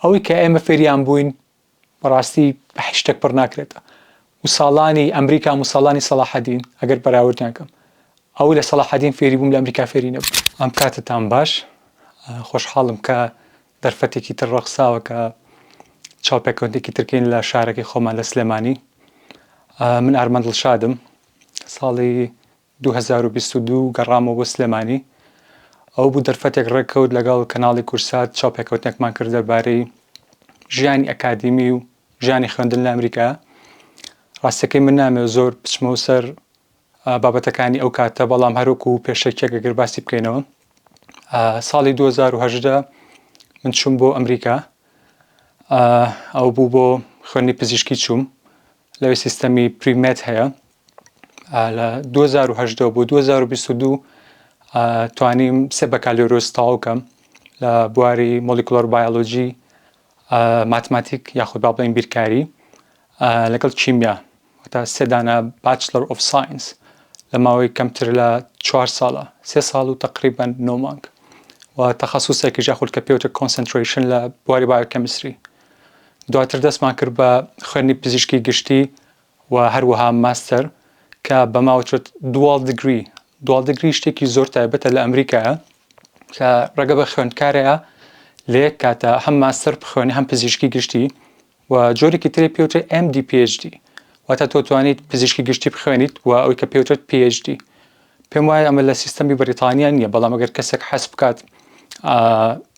ئەوەی کە ئێمە فێریان بووین بەڕاستی بە هیچ شتێک پڕ ناکرێتە. وساڵانی ئەمریکا و ساڵانی سەلاحەدین ئەگەر بەراوردیان کەم، ئەوەی لە سەلاحەدین فێری بووم لە ئەمریکا فێری نەبوو. ئەم کاتتان باش، خۆشحاڵم کە دەرفەتێکی تر ڕەخساوە کە چاوپێکەوتێکی ترکەین لە شارەکەی خۆمان لە سلێمانی. من ئارمەند دڵشادم، ساڵی 2022 گەڕامەوە بۆ سلێمانی. ئەو بوو دەرفەتێک ڕێککەوت لەگەڵ کەناڵی کورسات چاوپێکەوتێکمان کرد دەربارەی ژیانی ئەکادیمی و ژیانی خوێندن لە ئەمریکا. ڕاستەکەی من نامەوێت زۆر بچمەوە سەر بابەتەکانی ئەو کاتە، بەڵام هەروەکو پێشەکێک ئەگەر باسی بکەینەوە. ساڵی 2018 من چووم بۆ ئەمریکا. ئەو بوو بۆ خوێندنی پزیشکی چووم، لەوێ سیستەمی پریمێت هەیە. لە 2018 بۆ 2022 توانیم 3 بەکالۆرۆس تەواو بکەم لە بواری مۆلیکولۆر بایۆلۆجی، ماتماتیک یاخود با بڵێین بیرکاری لەگەڵ کیمیا، واتە 3 دانە باتچلەر ئۆف ساینس لە ماوەی کەمتر لە 4 ساڵە، 3 ساڵ و تقریباً 9 مانگ، و تەخەسوسێکی یاخود کە پێوتە کۆنسەنتریشن لە بواری بایۆکەمیستری. دواتر دەستمان کرد بە خوێندنی پزیشکی گشتی و هەروەها ماستەر کە بەماوەچێت دوال دیگری. دوال دیگری شتێکی زۆر تایبەتە لە ئەمریکایە کە ڕێگە بە خوێندکارەیە لە یەک کاتە هەم ماستەر بخوێنی هەم پزیشکی گشتی، و جۆرێکی تری پێوترێت MD PhD، واتە تۆ توانیت پزیشکی گشتی بخوێنیت و ئەوەی کە پێوترێت PhD. پێم وایە ئەمە لە سیستەمی بەریتانیا نییە، بەڵام ئەگەر کەسێک حەز بکات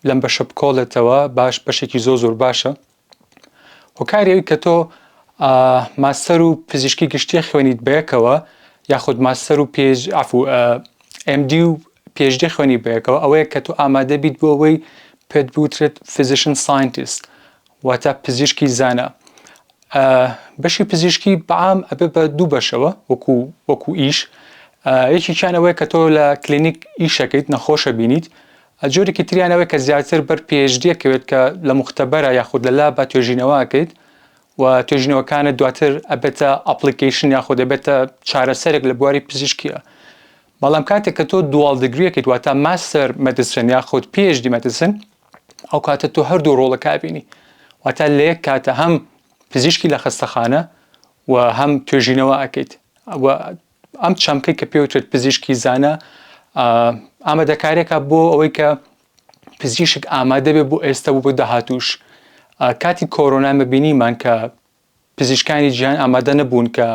لەم بەشە بکۆڵێتەوە باش، بەشێکی زۆر باشە. هۆکاری ئەوەی کە تۆ ماستەر و پزیشکی گشتی خوێنیت بەیەکەوە، یاخود ماستەر و MD و PhD خوێنی بەیەکەوە، ئەوەیە کە تۆ ئامادە بیت بۆ ئەوەی پێت بوترێت فیزیشن ساینتیست، واتە پزیشکی زانە. بەشی پزیشکی بەعام ئەبێ بە 2 بەشەوە وەکو ئیش. یەکێکیان ئەوەیە کە تۆ لە کلینیک ئیشەکەیت، نەخۆشە بینیت. جۆرێکی تریان ئەوەیە کە زیاتر بەر PhD ئەکەوێت کە لە مختبەرە یاخود لە لابە توێژینەوە ئەکەیت، و توێژینەوەکانت دواتر ئەبێتە ئەپلیکیشن یاخود ئەبێتە چارەسەرێک لە بواری پزیشکیە. بەڵام کاتێک کە تۆ دوال دیگریەکەیت، واتە ماستەر مەدیسن یاخود PhD مەدیسن، ئەو کاتە تۆ هەردوو ڕۆڵەکە بینی، واتە لە یەک کاتە هەم پزیشکی لە خەستەخانە و هەم توێژینەوە ئەکەیت. و ئەم چەمکەی کە پێوترێت پزیشکی زانە ئامادەکاریەکە بۆ ئەوەی کە پزیشک ئامادە بێ بۆ ئێستا و بۆ داهاتووش. کاتی کۆرۆنا مەبینیمان کە پزیشکانی جیهان ئامادە نەبوون کە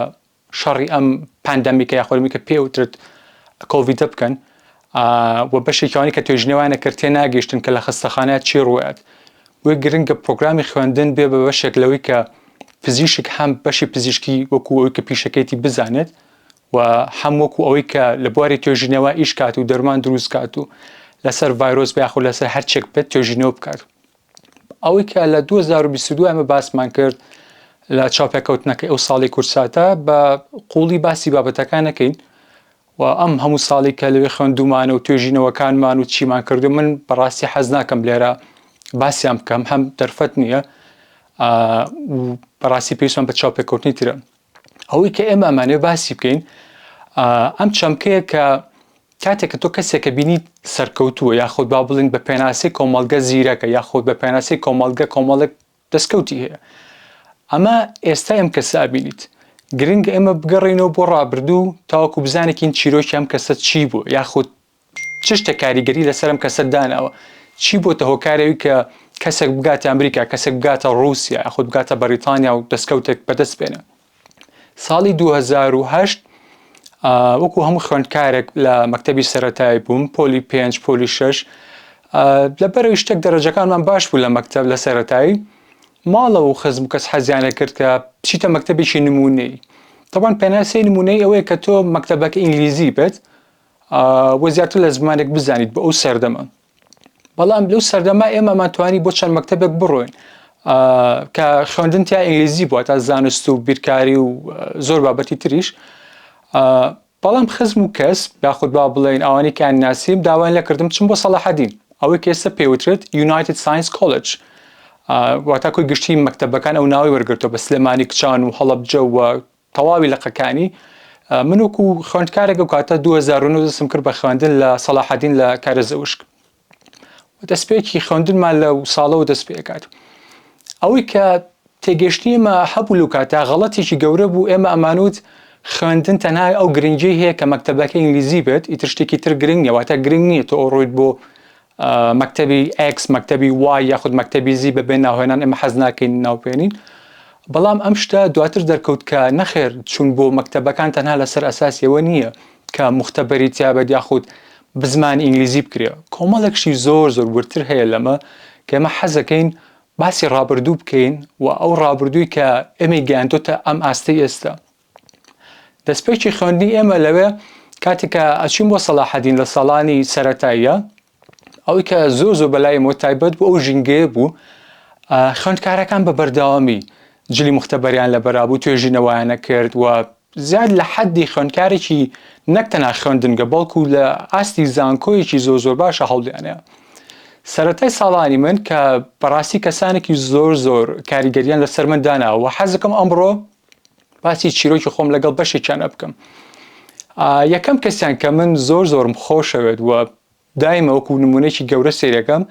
شەڕی ئەم پاندەمیکە یاخۆمی کە پێوترێت کۆڤیدە بکەن، و بەشێکیانی کە توێژینەوەیانە کرد تێ ناگەیشتن کە لە خەستەخانەیە چی ڕوویات. وێ گرنگە پرۆگرامی خوێندن بێ بە بەشێک لەوەی کە پزیشک هەم بەشی پزیشکی وەکو ئەوەی کە پیشەکەیتی بزانێت، و هەم وەکو ئەوەی کە لە بواری توێژینەوە ئیش کات و دەرمان دروست کات و لەسەر ڤایرۆس بە یاخود لەسەر هەرچێک بێت توێژینەوە بکات. ئەوەی کە لە 2022 ئەمە باسمان کرد لە چاوپێکەوتنەکەی ئەو ساڵی کورساتە، بە قوڵی باسی بابەتەکان نەکەین، و ئەم هەموو ساڵی کە لەوێ خوێندومانە و توێژینەوەکانمان و چیمان کردو، من بەڕاستی حەز ناکەم لێرە باسییان بکەم، هەم دەرفەت نییە و بەڕاستی پێویستمان بە چاوپێکەوتنی ترە. ئەوەی کە ئێمە ئەمانەوێ باسی بکەین، ئەم چەمکەیە کە کاتێک کە تۆ کەسێکە بینیت سەرکەوتووە، یاخود با بڵین بە پێناسی کۆمەڵگە زیرەکە، یاخود بە پێناسی کۆمەڵێک دەستکەوتی هەیە، ئەمە ئێستا ئەم کەسە ئەبینیت. گرنگە ئێمە بگەڕینەوە بۆ ڕابردوو تاوەکو بزانێکین چیرۆکی ئەم کەسە چی بوو، یاخود چ شتە کاریگەری لەسەر ئەم کەسە داناوە، چی بۆتە هۆکارەوەی کە کەسێک بگاتە ئەمریکا، کەسێک بگاتە ڕووسیا، یاخود بگاتە بەریتانیا و دەستکەوتێک بەدەست بێنە. ساڵی 2008 وەکو هەموو خوێندکارێک لە مەکتەبی سەرەتایی بووم، پۆلی 5 پۆلی 6. لەبەرەوەی شتێک دەرەجەکانمان باش بوو لە مەکتەب لە سەرەتایی، ماڵەوە خزم و کەس حەزیانە کرد کە بچیتە مەکتەبێکی نمونەی. طبعاً پێناسی نمونەی ئەوەیە کە تۆ مەکتەبەکە ئینگلیزی بێت و زیاتر لە زمانێک بزانیت بە ئەو سەردەمە. بەڵام لەو سەردەما ئێمەمان توانی بۆ چەند مەکتەبێک بڕۆین کە خوێندن تیا ئینگلیزی بووە، تا زانست و بیرکاری و زۆر بابەتی تریش. بەڵام خزم و کەس یاخود با بڵێن ئەوانەی کە ناسیم داوایان لێکردم چم بۆ سەلاحەدین، ئەوەی کە ئێستا پێوترێت United Science College، واتە کۆی گشتی مەکتەبەکان ئەو ناوی وەرگرتەوە بە سلێمانی کچان و هەڵەبجە و تەواوی لەقەکانی. من وەکو خوێندکارێک ئەو کاتە 2009 دەستم کرد بە خوێندن لە سەلاحەدین لە کارەزەوشک. دەستپێکی خوێندنمان لەو ساڵەوە دەست پێ کات. ئەوەی کە تێگەشتیمە هەبوو لەو کاتە غەڵەتێکی گەورە بوو ئێمە ئەمانوت خوێندن تەنها ئەو گرنگی هەیە کە مەکتەبەکە ئینگلیزی بێت ئیتر شتێکی تر گرنگ نیە واتە گرنگ نییە تۆ ڕۆیت بۆ مەکتەبی X مەکتەبی Y یاخود مەکتەبی Z بەبێ ناوهێنان ئێمە حەز ناکەین ناوپێنین بەڵام ئەم شتە دواتر دەرکەوت کە نەخێر چون بۆ مەکتەبەکان تەنها لەسەر ئەساسیەوە نییە کە مختبەری تیابەت یاخود بزمان ئینگلیزی بکرێ کۆمەڵێکشی زۆر ورتر هەیە لەمە کە ئێمە حەزەکەین باسی ڕابردوو بکەین و ئەو ڕابردووی کە ئێمەی گەیاندۆتە ئەم ئاستەی ئێستا دەستپێکی خوێندنی ئێمە لەوێ کاتێککە ئەچین بۆ سەلاحەدین لە ساڵانی سەرەتاییە ئەوەی کە زۆر بەلایەوە تایبەت بوو ئەو ژینگەیە بوو خوێندکارەکان بە بەردەوامی جلی مختبەریان لە بەرابوو توێژینەوەیانە کرد و زیاد لە حەدی خوێندکارێکی نەک تەنها خوێندنگە بەڵکو لە ئاستی زانکۆیەکی زۆر باشە هەوڵیانەیە سەرەتای ساڵانی من کە بەڕاستی کەسانێکی زۆر کاریگەریان لەسەر من داناوە و حەزەکەم ئەمڕۆ باسی چیرۆکی خۆم لەگەڵ بەشێکیانە بکەم یەکەم کەسیان کە من زۆرم خۆشەوێت و دایمە وەکو نمونەیەکی گەورە سێرەکەم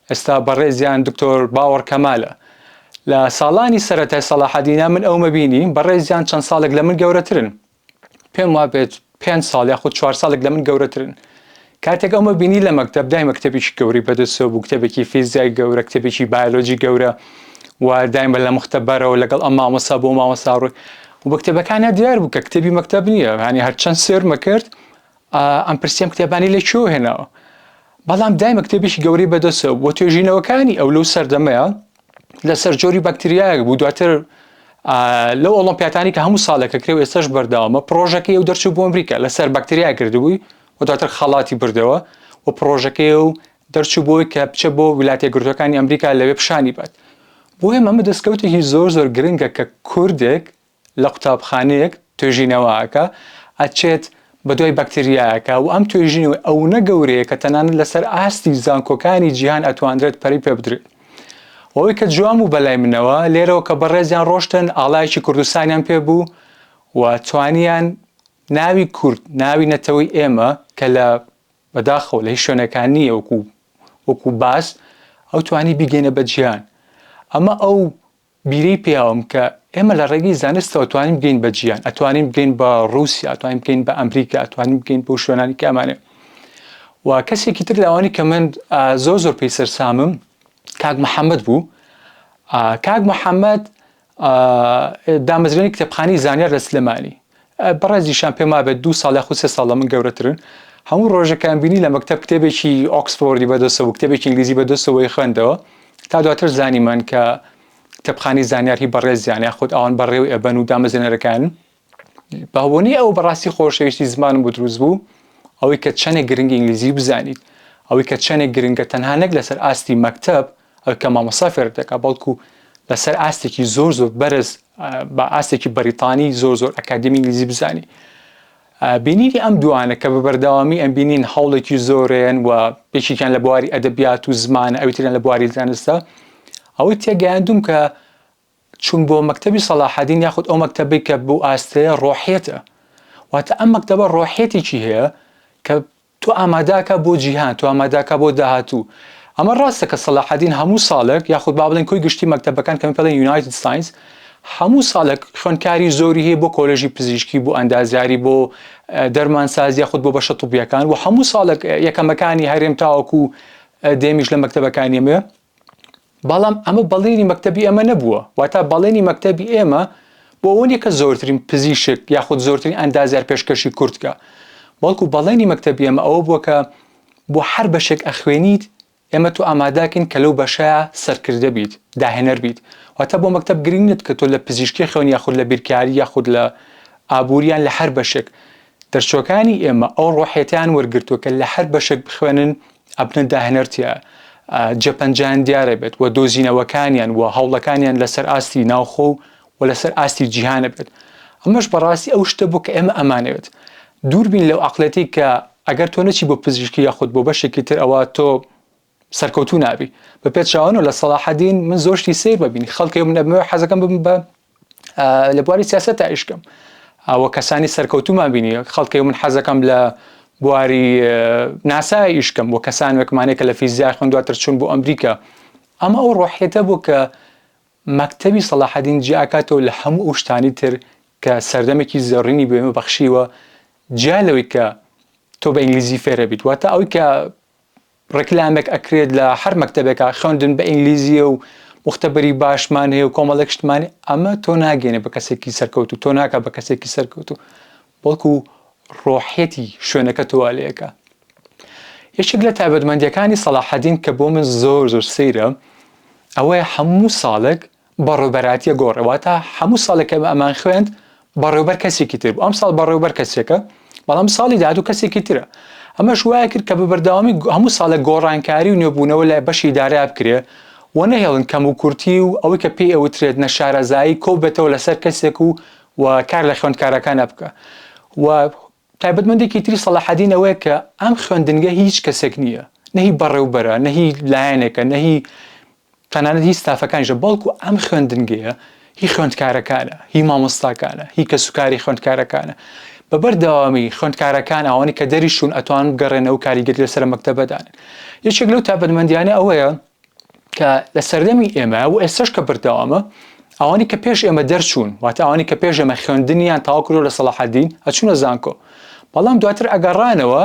ئێستا بەڕێزیان دکتۆر باوەڕ کەمالە لە ساڵانی سەرەتای سەلاحەدینە من ئەومە بینی بەڕێزیان چەند ساڵێک لە من گەورەترن پێم وابێت 5 ساڵ یاخود 4 ساڵێک لە من گەورەترن کاتێک ئەومە بینی لە مەکتەب دایمە کتێبێکی گەوری بەدەستەوە بوو کتێبێکی فیزیای گەورە کتێبێکی بایۆلۆجی گەورە و دایمە لە مختبەرەوە لەگەڵ ئەم مامۆستا بۆ مامۆستا ڕووی و بە کتێبەکانە دیار بوو کە کتێبی مەکتەب نییە هەنی هەرچەند سێرمە کرد ئەم پرسیام کتێبانی لەکوێ هێناوە بەڵام دایمە کتێبێکی گەوری بەدەستەوە بۆ توێژینەوەکانی ئەو لەو سەردەمەیە لەسەر جۆری باکتریایەک بوو دواتر لەو ئۆلۆمپیاتانی کە هەموو ساڵێکە کرێ ئێستاش بەردەوامە پرۆژەکەی ئەو دەرچوو بۆ ئەمریکا لەسەر باکتریا کردبووی و دواتر خەڵاتی بردەوە و پرۆژەکەی و دەرچوو بۆی کە بچە بۆ ویلایەتە یەکگرتووەکانی ئەمریکا لەوێ پیشانی بات بۆیە ئەمە دەستکەوتێکی زۆر گرنگە کە کوردێک لە قوتابخانەیەک توێژینەوەکە ئەچێت بە دوای باکتریایەکە و ئەم توێژینەوە ئەو نەگەورەیە کە تەنانەت لەسەر ئاستی زانکۆکانی جیهان ئەتوانرێت پەری پێ بدرێت ئەوەی کە جوام و بەلای منەوە لێرەوە کە بەڕێزیان ڕۆشتن ئاڵایەکی کوردستانیان پێ بوو و توانیان ناوی کورد ناوی نەتەوەی ئێمە کە لە بەداخەوە لە هیچ شوێنەکان نییە وەکو باس ئەو توانی بیگەینە بە جیهان ئەمە ئەو بیرەی پیاوم کە ئێمە لە ڕێگەی زانستەوە توانین بگەین بە جیهان ئەتوانین بگەین بە رووسیا ئەتوانین بگەین بە ئەمریکا ئەتوانین بگەین بۆ شوێنانی کە ئەمانێ و کەسێکی تر لەوانی کە من زۆر پێی سەرسامم کاک محەممەد بوو کاک محەممەد دامەزرێنی کتێبخانی زانیار لە سلێمانی بەڕێزیشان پێم وابێت 2 ساڵ یاخود 3 ساڵ لە من گەورەترن هەموو ڕۆژەکان بینی لە مەکتەب کتێبێکی ئۆکسفۆردی بەدەستەوە کتێبێکی ئینگلیزی بەدەستەوەی خوێندەوە تا دواتر زانیمان کە کتێبخانی زانیاری بەڕێزیان یاخود ئەوان بەڕێو ئێبەن و دامەزرێنەرەکان بەهۆنی ئەو بەڕاستی خۆشەویستی زمانم بۆ دروست بوو ئەوەی کە چەندێک گرنگی ئینگلیزی بزانیت ئەوەی کە چەندێک گرنگە تەنها نەک لەسەر ئاستی مەکتەب کە مامۆستا فێر دەکات بەڵکو لەسەر ئاستێکی زۆر بەرز بە ئاستێکی بەریتانی زۆر ئەکادمی ئینگلیزی بزانی بینیری ئەم دوانە کە بە بەردەوامی ئەم بینین هەوڵێکی زۆرێن و پێشێکیان لە بواری ئەدەبیات و زمانە ئەویتریان لە بواری زانستە ئەوەی تێگەیاندوم کە چون بۆ مەکتەبی سەلاحەدین یاخود ئەو مەکتەبی کە بۆ ئاستەیە ڕۆحیەتە واتە ئەم مەکتەبە ڕۆحیەتێکی هەیە کە تۆ ئاماداکە بۆ جیهان تۆ ئاماداکە بۆ داهاتوو ئەمە ڕاستە کە سەلاحەدین هەموو ساڵێک یاخود با بڵێن کۆی گشتی مەکتەبەکان کە پێڵێن یونایتد ساینس هەموو ساڵێک خوێندکاری زۆری هەیە بۆ کۆلێژی پزیشکی بۆ ئەندازیاری بۆ دەرمانسازی یاخود بۆ بەشە طوبیەکان و هەموو ساڵێک یەکەمەکانی هەرێم تاوەکو دێمیش لە مەکتەبەکانی ئێمە بەڵام ئەمە بەڵێنی مەکتەبی ئەمە نەبووە واتە بەڵێنی مەکتەبی ئێمە بۆ ئەوەیە کە زۆرترین پزیشک یاخود زۆرترین ئەندازیار پێشکەشی کورتکە بەڵکو بەڵێنی مەکتەبی ئەمە ئەوە بووە کە بۆ هەر بەشێک ئەخوێنیت ئێمە تو ئاماداکەین کە لەو بەشەیە سەرکردە بیت داهێنەر بیت واتە بۆ مەکتەب گرنگت کە تۆ لە پزیشکی خوێنی یاخود لە بیرکاری یاخود لە ئابووریان لە هەر بەشێک دەرچۆکانی ئێمە ئەو ڕۆحیەتیان وەرگرتووە کە لە هەر بەشێک بخوێنن ئەبنە داهێنەرتیە جەپەنجیان دیارە بێت و دۆزینەوەکانیان و هەوڵەکانیان لەسەر ئاستی ناوخۆ و لەسەر ئاستی جیهانە بێت ئەمەش بەڕاستی ئەو شتە بوو کە ئێمە ئەمانەوێت دووربین لەو عەقڵەتی کە ئەگەر تۆ نەچی بۆ پزیشکی یاخود بۆ بەشێکی تر ئەوە تۆ سەرکەوتوو نابی بە پێچاوانەوە لە سەلاحەدین من زۆرشتی سیر ببینی خەڵکی من ئەمە حەزەکەم بم بە لە بواری سیاسەت ئایشکەم ئەوە کەسانی سەرکەوتومان بینی خەڵکی من حەزەکەم لە بواری ناسای ئیشکەم بۆ کەسان وەکمانێک کە لە فیزیای خوێن دواتر چوون بۆ ئەمریکا ئەمە ئەو ڕۆحیەتە بوو کە مەکتەبی سەلاحەدین جیاکاتەوە لە هەموو ئەو شتانی تر کە سەردەمێکی زێڕینی بێمە بەخشیوە جیا لەوەی کە تۆ بە ئینگلیزی فێرە بیت واتە ئەوەی کە ڕێکلامێک ئەکرێت لە هەر مەکتەبێکە خوێندن بە ئینگلیزیە و مختبەری باشمان هەیە و کۆمەڵێک شتمانی ئەمە تۆ ناگەێنێ بە کەسێکی سەرکەوتو تۆ ناکە بە کەسێکی سەرکەوتو بەڵکو ڕۆحیەتی شوێنەکە تۆوا لێەکە. یەکێک لە تایبەتمەندیەکانی سەلاحەدین کە بۆ من زۆر سەیرە ئەوەیە هەموو ساڵێک بەڕێوەبەراتیە گۆڕێ واتە هەموو ساڵێک کە ئەمان خوێند بەڕێوەبەر کەسێکی تر بوو ئەم ساڵ بەڕێوەبەر کەسێکە بەڵام ساڵی داهاتوو کەسێکی ترە ئەمەش وایە کرد کە بەبەردەوامی هەموو ساڵێک گۆڕانکاری و نوێبوونەوە لە بەشی ئیدارەیە بکرێ و نەهێڵن کەم و کورتی و ئەوەی کە پێی ئەوترێت نەشارەزایی کۆ بێتەوە لەسەر کەسێک و کار لە خوێندکارەکانە بکە و تایبەتمەندێکی تری سەلاحەدین ئەوەیە کە ئەم خوێندنگە هیچ کەسێک نییە نەهی بەڕێوەبەرە نەهی لایەنێکە نەهی تەنانەت هی ستافەکانیشە بەڵکو ئەم خوێندنگەیە هی خوێندکارەکانە هی مامۆستاکانە هی کەسوکاری خوێندکارەکانە بەبەردەوامی خوێندکارەکان ئەوانی کە دەریشون ئەتوان بگەڕێنەوە کاریگەری لەسەر مەکتەبەدانن. یەکێک لەو تایبەتمەندیانە ئەوەیە کە لە سەردەمی ئێمە و ئێستاش کە بەردەوامە ئەوانی کە پێش ئێمە دەرچوون واتە ئەوانی کە پێش ئێمە خوێندنیان تەواو کردووە لە سەلاحەدین ئەچوونە زانکۆ بەڵام دواتر ئەگەڕانەوە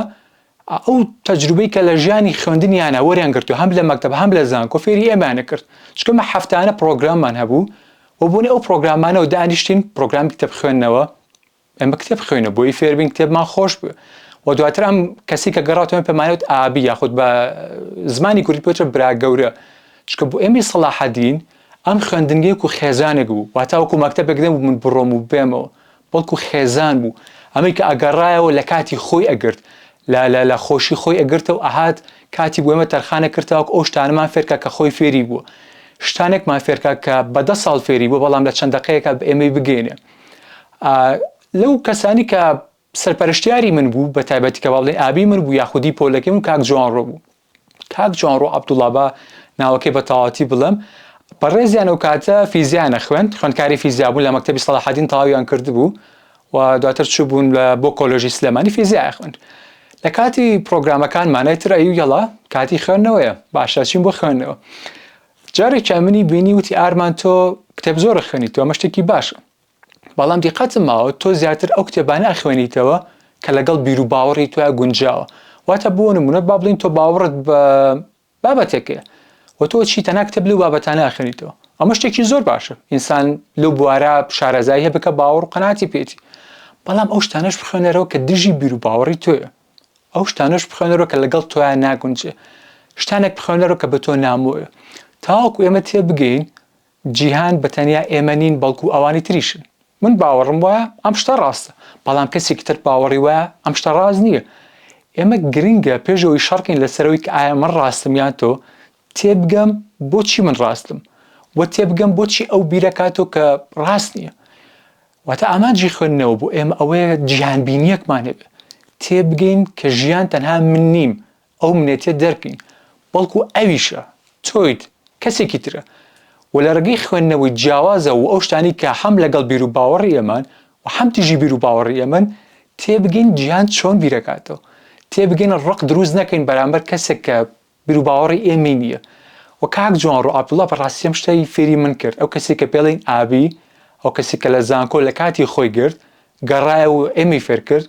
ئەو تەجروبەی کە لە ژیانی خوێندنیانە وەریان گرتو هەم لە مەکتەب هەم لە زانکۆ فێری ئێمانە کرد چکە مە هەفتانە پرۆگراممان هەبوو و بوونی ئەو پرۆگرامانەوە دانیشتین پرۆگرامی کتێب خوێندنەوە ئێمە کتێب خوێنە بۆی فێربین کتێبمان خۆش بوو و دواتر ئەم کەسی کە گەڕاتەوە پێمانەوت ئابی یاخود بە زمانی کوردی پێوترە برا گەورە چکە بۆ ئێمەی سەلاحەدین ئەم خوێندنگەیەک و خێزانێک بوو واتە وەکو مەکتەبێک دێم و من بڕۆم و بێمەوە بەڵکو خێزان بوو ئەمەی کە ئەگەڕایەوە لە کاتی خۆی ئەگرت لە خۆشی خۆی ئەگرتە و ئەهات کاتی بۆ ئێمە تەرخانە کردەوە ئەو شتانەمان فێرکە کە خۆی فێری بووە شتانێکمان فێرکە کە بە 10 ساڵ فێری بووە بەڵام لە چەند دەقەیەکە بە ئێمەی بگەێنێ. لەو کەسانی کە سەرپەرشتیاری من بوو بە تایبەتی کە باڵێ ئابی من بوو یاخودی پۆلەکەی من کاک جوانڕۆ بوو کاک جوانڕۆ عەبدوڵڵا بە ناوەکەی بە تەواوەتی بڵێم بەڕێزیان ئەو کاتە فیزیانە خوێندکاری فیزیا بوون لە مەکتەبی سەلاحەدین تەواویان کردبوو و دواتر چوو بوون بۆ کۆلۆژی سلێمانی فیزیای خوێند. لە کاتی پرۆگرامەکانمانە تر ئەیوو یەڵا کاتی خوێندنەوەیە باشە چین بۆ خوێندنەوە جارێکیان منی بینی وتی ئارمان تۆ کتێب زۆر خوێنیتەوە ئەمە شتێکی باشە بەڵام دیقەتم ماوە تۆ زیاتر ئەو کتێبانە ئەخوێنیتەوە کە لەگەڵ بیر و باوەڕی تۆیە گونجاوە واتە بۆ نمونە با بڵین تۆ باوەڕت بە بابەتێکەیە و تۆ چی تەنها کتێب لەو بابەتانە ئەخوێنیتەوە ئەمە شتێکی زۆر باشە ئینسان لەو بوارە شارەزایی هەیە بکە باوەڕ و قەناعەتی پێێتی بەڵام ئەو شتانەش بخوێنەرەوە کە دژی بیر و باوەڕی تۆیە ئەو شتانەش بخوێنەرەوە کە لەگەڵ تۆیان ناگونجێ شتانێک بخوێنەرەوە کە بە تۆ نامۆیە تاوەکو ئێمە تێبگەین جیهان بەتەنیا ئێمە نین بەڵکو ئەوانی تریشن من باوەڕم وایە ئەم شتە ڕاستە بەڵام کەسێکی تر باوەڕی وایە ئەم شتە ڕاست نییە ئێمە گرنگە پێشەوەی شەڕکەین لەسەرەوەی کە ئایا من ڕاستم یان تۆ تێبگەم بۆچی من ڕاستم و تێبگەم بۆچی ئەو بیرەکاتۆ کە ڕاست نییە واتە ئامانجی خوێندنەوە بۆ ئێمە ئەوەیە جیهانبینیەکمان هەبێ تێبگەین کە ژیان تەنها من نیم ئەو منێتیە دەرکەین بەڵکو ئەویشە تۆیت کەسێکی ترە و لە ڕێگەی خوێندنەوەی جیاوازە و ئەو شتانی کە هەم لەگەڵ بیر و باوەڕی ئێمان و هەم تیژی بیر و باوەڕی ئێمن تێبگەین جیهان چۆن بیرەکاتەوە تێبگەین ڕق دروست نەکەین بەرامبەر کەسێک کە بیر و باوەڕی ئێمەی نییە و کاک جوانڕۆ عەبدوڵڵا بەڕاستی ئەم شتەی فێری من کرد ئەو کەسێک کە پێڵێن ئابی ئەو کەسێک کە لە زانکۆ لە کاتی خۆی گرت گەڕایە و ئێمەی فێر کرد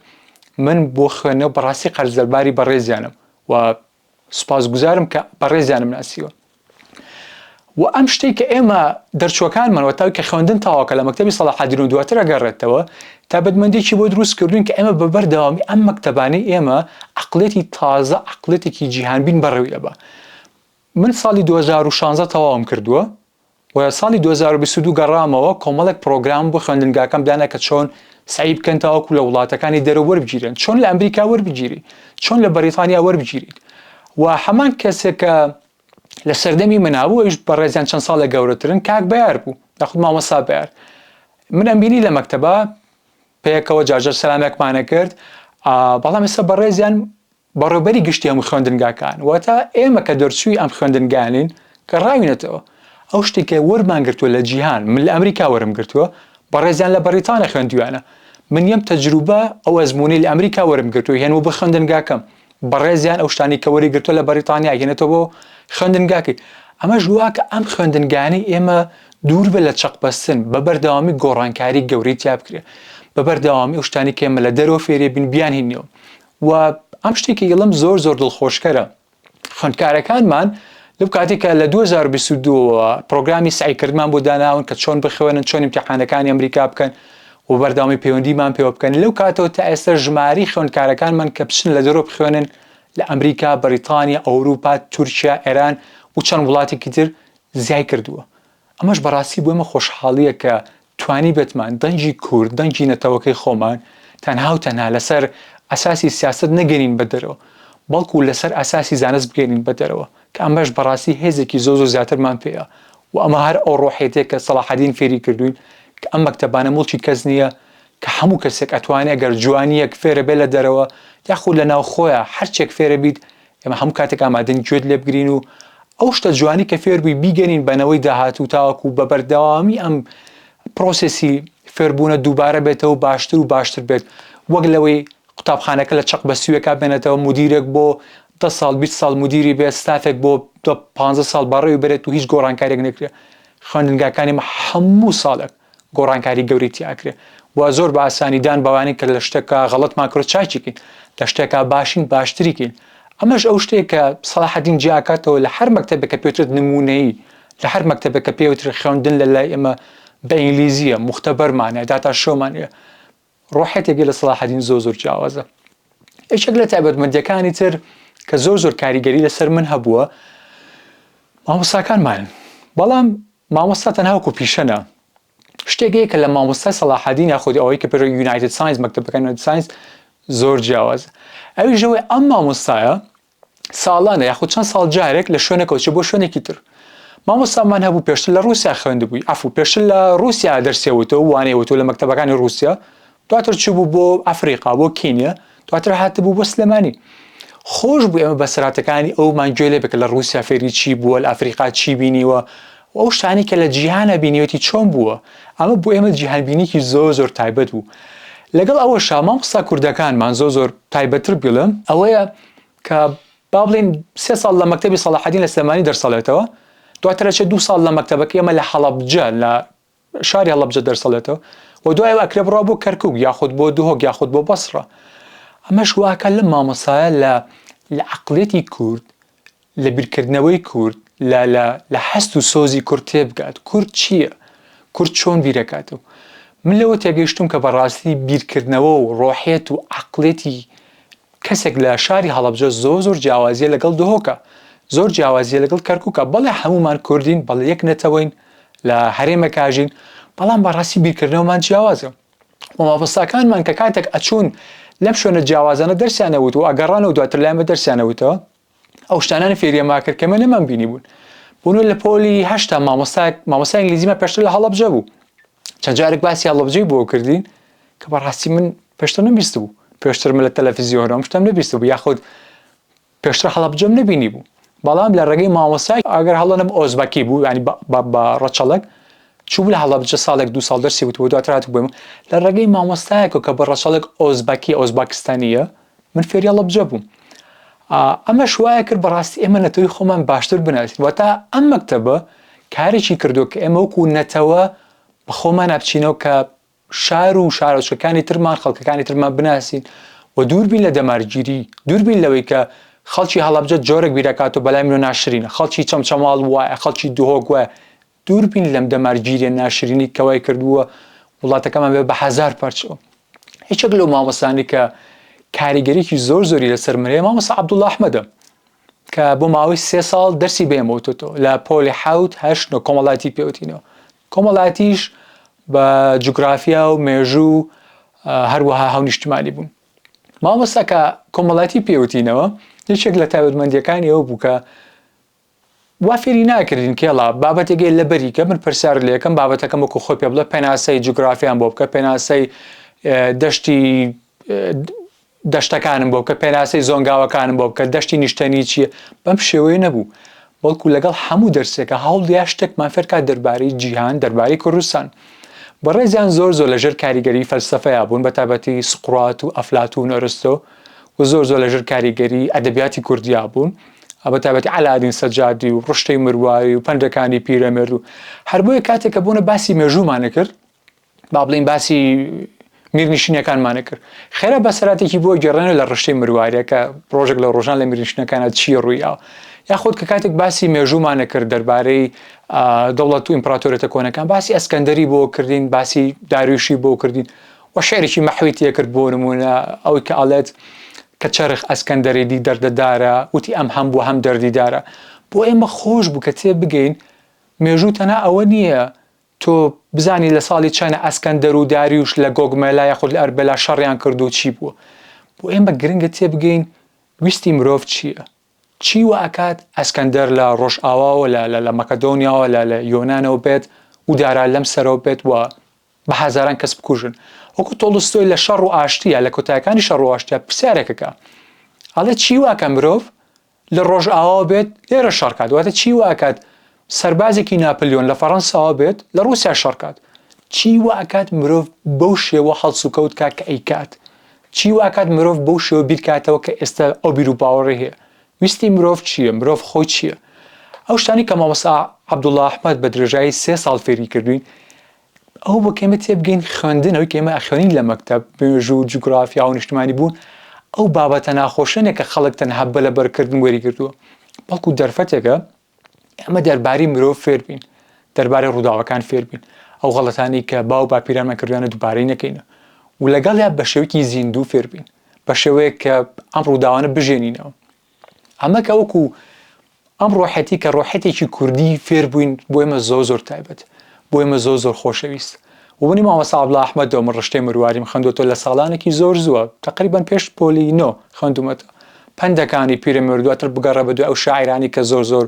من بۆ خوێندنەوە بەڕاستی قەرزدەرباری بەڕێزیانم و سوپاسگوزارم کە بەڕێزیانم ناسیوە و ئەم شتێک کە ئێمە دەرچووەکانمان وەتاوی کە خوێندن تاواکە لە مەکتەبی سەلاحەدین و دواتر ئەگەڕێتەوە تایبەتمەندێکی بۆ دروست کردوین کە ئێمە بەبەردەوامی ئەم مەکتەبانەی ئێمە عەقڵێتی تازە عەقڵێتێکی جیهانبین بەڕێوی ئەبا من ساڵی 2016 تەواوم کردووە و ساڵی 2022 گەڕامەوە کۆمەڵێک پرۆگرام بۆ خوێندنگاکەم دانا کە چۆن سعی بکەن تاوەکو لە وڵاتەکانی دەرەوە وەربگیرن چۆن لە ئەمریکا وەربگیری چۆن لە بەریتانیا وەربگیریت و هەمان کەسێک کە لە سەردەمی منابوو ئەویش بەڕێزیان چەند ساڵە گەورەترن کاک بەیار بوو یاخود مامۆستا بەیار من ئەمبینی لە مەکتەبە پێیەکەوە جارجار سەلامێکمانە کرد بەڵام ئێستا بەڕێزیان بەڕێوەبەری گشتی هەموو خوێندنگاکان واتە ئێمە کە دەرچووی ئەم خوێندنگانین کە ڕاوینەتەوە ئەو شتێکە وەرمان گرتووە لە جیهان من لە ئەمریکا وەرم گرتووە بەڕێزیان لە بەریتانیا خوێندویانە من یەم تەجروبە ئەو ئەزموونەی لە ئەمریکا وەرم گرتووە هێنوە بە خوێندنگاکەم بەڕێزیان ئەو شتانی کە وەری گرتووە لە بەریتانیا هێنێتەوە بۆ خوێندنگاکەی ئەمە ژوا کە ئەم خوێندنگانەی ئێمە دوور بە لە چەقبەستن بە بەردەوامی گۆڕانکاری گەورەی تیا بکرێ بە بەردەوامی ئەو شتانی کە ئێمە لە دەرەوە فێری بین بیان هینەوە و ئەم شتێکی گەڵم زۆر دڵخۆشکەرە خوێندکارەکانمان لەو کاتێکە لە 2022 پرۆگرامی سعیکردمان بۆ داناون کە چۆن بخوێنن چۆن امتحانەکانی ئەمریکا بکەن و بەردەوامی پەیوەندیمان پێوە بکەن لەو کاتەوە تا ئێستا ژماری خوێندکارەکانمان کە بچن لە دەرەوە بخوێنن لە ئەمریکا بەریتانیا ئەوروپا تورکیا ئێران و چەند وڵاتێکی تر زیای کردووە ئەمەش بەڕاستی بۆ ئێمە خۆشحاڵیە کە توانی بێتمان دەنگی کورد دەنگی نەتەوەکەی خۆمان تەنها و تەنها لەسەر ئەساسی سیاست نەگەنین بە دەرەوە بەڵکو لەسەر ئەساسی زانست بگەنین بە دەرەوە کە ئەمەش بەڕاستی هێزێکی زۆر زیاترمان پێیە و ئەمە هەر ئەو ڕۆحێتێک کە سەلاحەدین فێری کردوین کە ئەم مەکتەبانە مڵکی کەس نییە کە هەموو کەسێک ئەتوانێت گەر جوانیەک فێرە بێ لە دەرەوە یاخود لە ناو خۆیە هەرچێک فێرە بیت ئێمە هەموو کاتێک ئامادەین گوێت لێ بگرین و ئەو شتە جوانی کە فێر بووی بیگەنین بەنەوەی داهاتوو تاوەکو بە بەردەوامی ئەم پرۆسێسی فێربوونە دووبارە بێتەوە و باشتر بێت وەک لەوەی قوتابخانەکە لە چەقبەستوویەکە بێنێتەوە مدیرێک بۆ 10 ساڵ 20 ساڵ مدیری بێت ستافێک بۆ 15 ساڵ بەڕێوی بێت و هیچ گۆڕانکارێک نەکرێت خوێندنگاکانی هەموو ساڵێک گۆڕانکاری گەوری تیاکرێت و زۆر بە ئاسانیدان بەوانەی کە لە شتێکە غەڵەتمان کرد چاکین لە شتێکە باشین باشتریکین ئەمەش ئەو شتێک کە سەلاحەدین جیاکاتەوە لە هەر مەکتەبێکە پێوترێت نمونەیی لە هەر مەکتەبێکە پێوترێت خوێندن لە لای ئێمە بە ئینگلیزیە مختبەرمانە داتا شۆمانە ڕۆحێتێکی لە سەلاحەدین زۆر جیاوازە یەکێک لە تایبەتمەندیەکانی تر کە زۆر کاریگەری لەسەر من هەبووە مامۆستاکانمان بەڵام مامۆستا تەنها وەکو پیشەنە شتێکی کە لە مامۆستای سەلاحەدین یاخود ئەوەی کە پێڕۆی یونایتد ساینس مەکتەبەکانی یونایتد ساینس زۆر جیاوازە ئەویژەوەی ئەم مامۆستایە ساڵانە یاخود چەند ساڵ جارێک لە شوێنێکەوە چێ بۆ شوێنێکی تر مامۆستامان هەبوو پێشتر لە رووسیا خوێندبووی پێشتر لە رووسیا دەرسێوتەوە وانەیەوتەوە لە مەکتەبەکانی رووسیا دواتر چوو بۆ ئەفریقا بۆ کینیا دواتر هاتبوو بۆ سلێمانی خۆش بوو ئێمە بەسەراتەکانی ئەومان گوێ لێ بکە لە رووسیا فێری چی بووە لە ئەفریقا چی بینیوە و ئەو شتانی کە لە جیهانە بینیوەتی چۆن بووە ئەمە بۆ ئێمە جیهانبینیکی زۆر تایبەت بوو لەگەڵ ئەوەشا مامۆستا کوردەکانمان زۆر تایبەتتر بڵێم ئەوەیە کە با بڵێن 3 ساڵ لە مەکتەبی سەلاحەدین لە سلێمانی دەرسەڵێتەوە دواتر ئەچێت 2 ساڵ لە مەکتەبەکەی ئێمە لە هەڵەبجە لە شاری هەڵەبجە دەرسەڵێتەوە و دوایەوە ئەکرێ بڕوا بۆ کەرکووک یاخود بۆ دهۆک یاخود بۆ بەسڕە ئەمەش واکە لە مامۆستایە لە عەقڵێتی کورد لە بیرکردنەوەی کورد لە هەست و سۆزی کورد تێبگات کورد چییە؟ کورد چۆن بیرەکاتەوە من لەوە تێگەیشتم کە بەڕاستی بیرکردنەوە و ڕۆحێت و عەقڵێتی کەسێک لە شاری هەڵەبجە زۆر جیاوازیە لەگەڵ دهۆکە زۆر جیاوازیە لەگەڵ کەرکووکە بەڵێ هەمومان کوردین بەڵێ یەک نەتەوەین لە هەرێمەکاژین بەڵام بەڕاستی بیرکردنەوەمان جیاوازە و مامۆستاکانمان کە کاتێک ئەچوون لەم شوێنە جیاوازانە دەرسیانەوت و ئەگەڕان و دواتر لایمە دەرسیانەوتەوە ئەو شتانانی فێریەما کرد کە من نەمان بینی بوون بوون لە پۆلی هەشتا مامۆستای ئینگلیزیمە پێشتر لە هەڵەبجە بوو چەند جارێک باسی هەڵەبجەی بۆ کردین کە بەڕاستی من پێشتر نەبیست بوو پێشتر من لە تەلەڤیزیۆنەوە شتم نەبیست بوو یاخود پێشتر هەڵەبجەم نەبینی بوو بەڵام لە ڕێگەی مامۆستای ئەگەر هەڵەنم ئۆزبەکی بوو ینی بە ڕەچەڵک چوو لە هەڵەبجە ساڵێک 2 ساڵ دەرسی وتبوو دواتر هاتبووم لە ڕێگەی مامۆستایەکە کە بە ڕەچەڵک ئۆزباکستانیە من فێری هەڵەبجە بووم ئەمە شوایە کرد بەڕاستی ئێمە نەتەوەی خۆمان باشتر بناسین واتە ئەم مەکتەبە کارێکی کردو کە ئێمە وەکو نەتەوە بە خۆمان نابچینەوە کە شار و شارۆچەکانی ترمان خەڵکەکانی ترمان بناسین و دووربین لە دەمارگیری دووربین لەوەی کە خەڵکی هەڵەبجە جۆرێک بیرەکات و بەلای من ناشرینە خەڵکی چەمچەماڵ وایە خەڵکی دهۆک وایە دووربین لەم دەمارگیریە ناشرینی کەوای کردووە وڵاتەکەمان بێ بە 1000 پەرچەوە هیچێک لەو مامۆستانی کە کاریگەریکی زۆری لەسەر مرێ مامۆستا عەبدوڵڵا ئەحمەدە کە بۆ ماوەی 3 ساڵ دەرسی بێمەوتۆ لە پۆلی 7 کۆمەڵایەتی پێوتینەوە کۆمەڵایەتیش بە جوگرافیا و مێژوو هەروەها هەونیشتمانی بوون مامۆستا کە کۆمەڵایەتی پێوتینەوە یەکێک لە تایبەتمەندیەکانی ئەوە بوو کە وا فێری ناکردین کێڵا بابەتێکی لەبەری کە من پرسیار لێ یەکەم بابەتەکەم وەکو خۆی پێ بڵێ پێناسەی جوگرافیان بۆ بکە پێناسەی دەشتەکانم بۆ بکە پێناسەی زۆنگاوەکانم بۆ بکە دەشتی نیشتەنی چییە بەم شێوەیە نەبوو بەڵکو لەگەڵ هەموو دەرسێکە هەوڵدیا شتێکمان فێرکات دەربارەی جیهان دەربارەی کوردستان بەڕێزیان زۆر لەژێر کاریگەری فەلسەفەیە بوون بە تایبەتی سقڕات و ئەفلاتون و ئەرستۆ و زۆر لەژێر کاریگەری ئەدەبیاتی کوردیا بوون بەتایبەتی عەلادین سەجادی و ڕشتەی مرواری و پەندەکانی پیرەمێرد و هەر بۆیە کاتێک کە بوونە باسی مێژوومانە کرد با بڵین باسی میرنشینەکانمانە کرد خێرا بەسەراتێکی بۆ گەڕێنە لە ڕشتەی مرواریە کە ڕۆژێک لە ڕۆژان لە میرنشینەکانە چی ڕوویاوە یاخود کە کاتێک باسی مێژوومانە کرد دەربارەی دەوڵەت و ئیمپراتۆریەتە کۆنەکان باسی ئەسکەندەری بۆ کردین باسی داریوشی بۆ کردین و شعرێکی مەحوی تێ کرد بۆ نمونە ئەوەی کە ئەڵێت کە چەرخ ئەسکەندەرێدی دەردەدارە وتی ئەم هەم بۆ هەم دەردیدارە بۆ ئێمە خۆش بوو کە تێ بگەین مێژوو تەنها ئەوە نییە تۆ بزانی لە ساڵی چەنە ئەسکەندەر و داریوش لە گۆگمەلا یاخود لە ئەربەلا شەڕیان کرد و چی بووە بۆ ئێمە گرنگە تێ بگەین ویستی مرۆڤ چییە چی وە ئەکات ئەسکەندەر لە ڕۆژئاواوە لە مەکەدۆنیاوە لە یۆنانەوە بێت و دارا لەم سەرەوە بێت وە بە هەزاران کەس بکوژن وەکو تۆڵستۆی لە شەڕ و ئاشتیە لە کۆتایەکانی شەڕ و ئاشتیە پرسیارێکەکە ئەڵێ چی واکە مرۆڤ لە ڕۆژئاوا بێت لێرە شەڕکات واتە چی واکات سەربازێکی ناپلیۆن لە فەڕەنساوە بێت لە ڕووسیا شەڕکات چی واکات مرۆڤ بەو شێوە هەڵس و کەوت کات کە ئەیکات چی واکات مرۆڤ بەو شێوە بیرکاتەوە کە ئێستا ئەو بیر و باوەڕی هەیە ویستی مرۆڤ چییە مرۆڤ خۆی چییە ئەو شتانی کە مامۆستا عەبدوڵڵا ئەحمەد بە درێژایی 3 ساڵ فێری کردوین ئەو بۆ کێمە تێبگەین خوێندنەوەی کە ئێمە ئەخوێنین لە مەکتەب مێژوو جوگرافیا و نیشتیمانی بوون ئەو بابەتە ناخۆشێنێک کە خەڵک تەنها بەلەبەرکردن وەری کردووە بەڵکو دەرفەتێکە ئەمە دەربارەی مرۆڤ فێر بین دەربارەی ڕووداوەکان فێر بین ئەو غەڵەتانی کە باو باپیرانمان کردویانە دووبارەی نەکەینە و لەگەڵیا بە شێوەیەکی زیندوو فێر بین بە شێوەیەک کە ئەم ڕووداوانە بژێنینەوە ئەمە کە وەکو ئەم ڕۆحەتی کە ڕۆحەتێکی کوردی فێر بووین بۆ ئێمە زۆر تایبەت بۆ ئێمە زۆر خۆشەویست و بنی مامۆستا عەبدوڵڵا ئەحمەدەوە من ڕشتەی مرواریم خوێندووەتەوە لە ساڵانێکی زۆر زووە تەقریبەن پێش پۆلی 9 خوێندوومەتەوە پەندەکانی پیرەمێرد دواتر بگەڕە بە دوای ئەو شاعیرانی کە زۆر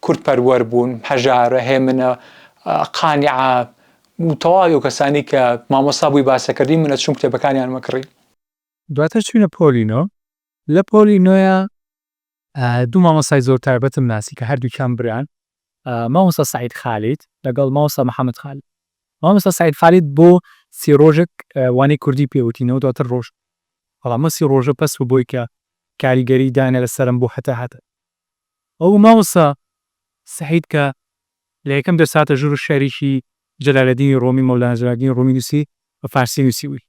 کورد پەروەر بوون هەژارە هێمنە قانیعە و تەواوی ئەو کەسانی کە مامۆستا بووی باسەکردی منە چوون کتێبەکانیان مەکڕی دواتر چوینە پۆلی 9 لە پۆلی 9 دوو مامۆستای زۆر تایبەتم ناسی کە هەردووکیان بران مامۆستا سەعید خالید لەگەڵ مامۆستا محەممەد خالید مامۆستا سەعید خالید بۆ 30 ڕۆژێک وانەی کوردی پێوتینەوە دواتر ڕۆژ بەڵام 30 ڕۆژە پەس بۆی کە کاریگەری دانێ لە سەرم بۆ هەتە ئەو مامۆستا سەعید کە لە یەکەم دەرساتە ژوور شەریکی جەلالەدینی ڕۆمی مەولانا جەلالەدینی ڕۆمی نووسی بە فارسی نووسیوی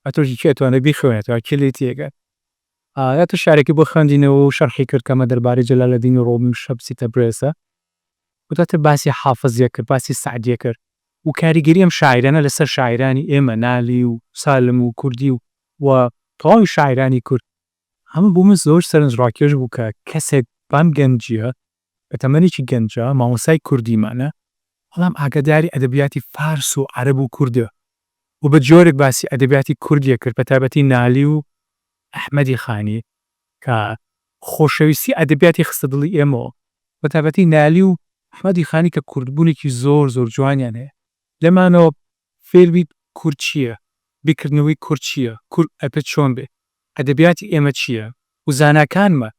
ئەتۆشی کێتوانە بیخوێنێتەوە کێ تێگەن یا تو شارێکی بۆ خوێندینەوە و شەرحی کرد کەمە دەربارەی جەلالەدینی ڕۆمی و شەمسی تەبرێزە و دواتر باسی حافزیە کرد باسی سەعدیە کرد و کاریگەری ئەم شاعیرانە لەسەر شاعیرانی ئێمە نالی و سالم و کوردی و تەواوی شاعیرانی کورد هەموو بوو من زۆر سەرنجڕاکێش بوو کە کەسێک بەم گەنجیە بە تەمەنێکی گەنجە مامۆستای کوردیمانە بەڵام ئاگاداری ئەدەبیاتی فارس و عەرەب و کوردە و بە جۆرێک باسی ئەدەبیاتی کوردیە کرد بە تایبەتی نالی و ئەحمەدی خانی کە خۆشەویستی ئەدەبیاتی خستە دڵی ئێمەوە بە تایبەتی نالی و ئەحمەدی خانی کە کوردبوونێکی زۆر جوانیان هەیە لەمانەوە فێربیت کورد چییە بیکردنەوەی کورد چییە کورد ئەپێت چۆن بێ ئەدەبیاتی ئێمە چییە و زاناکانمە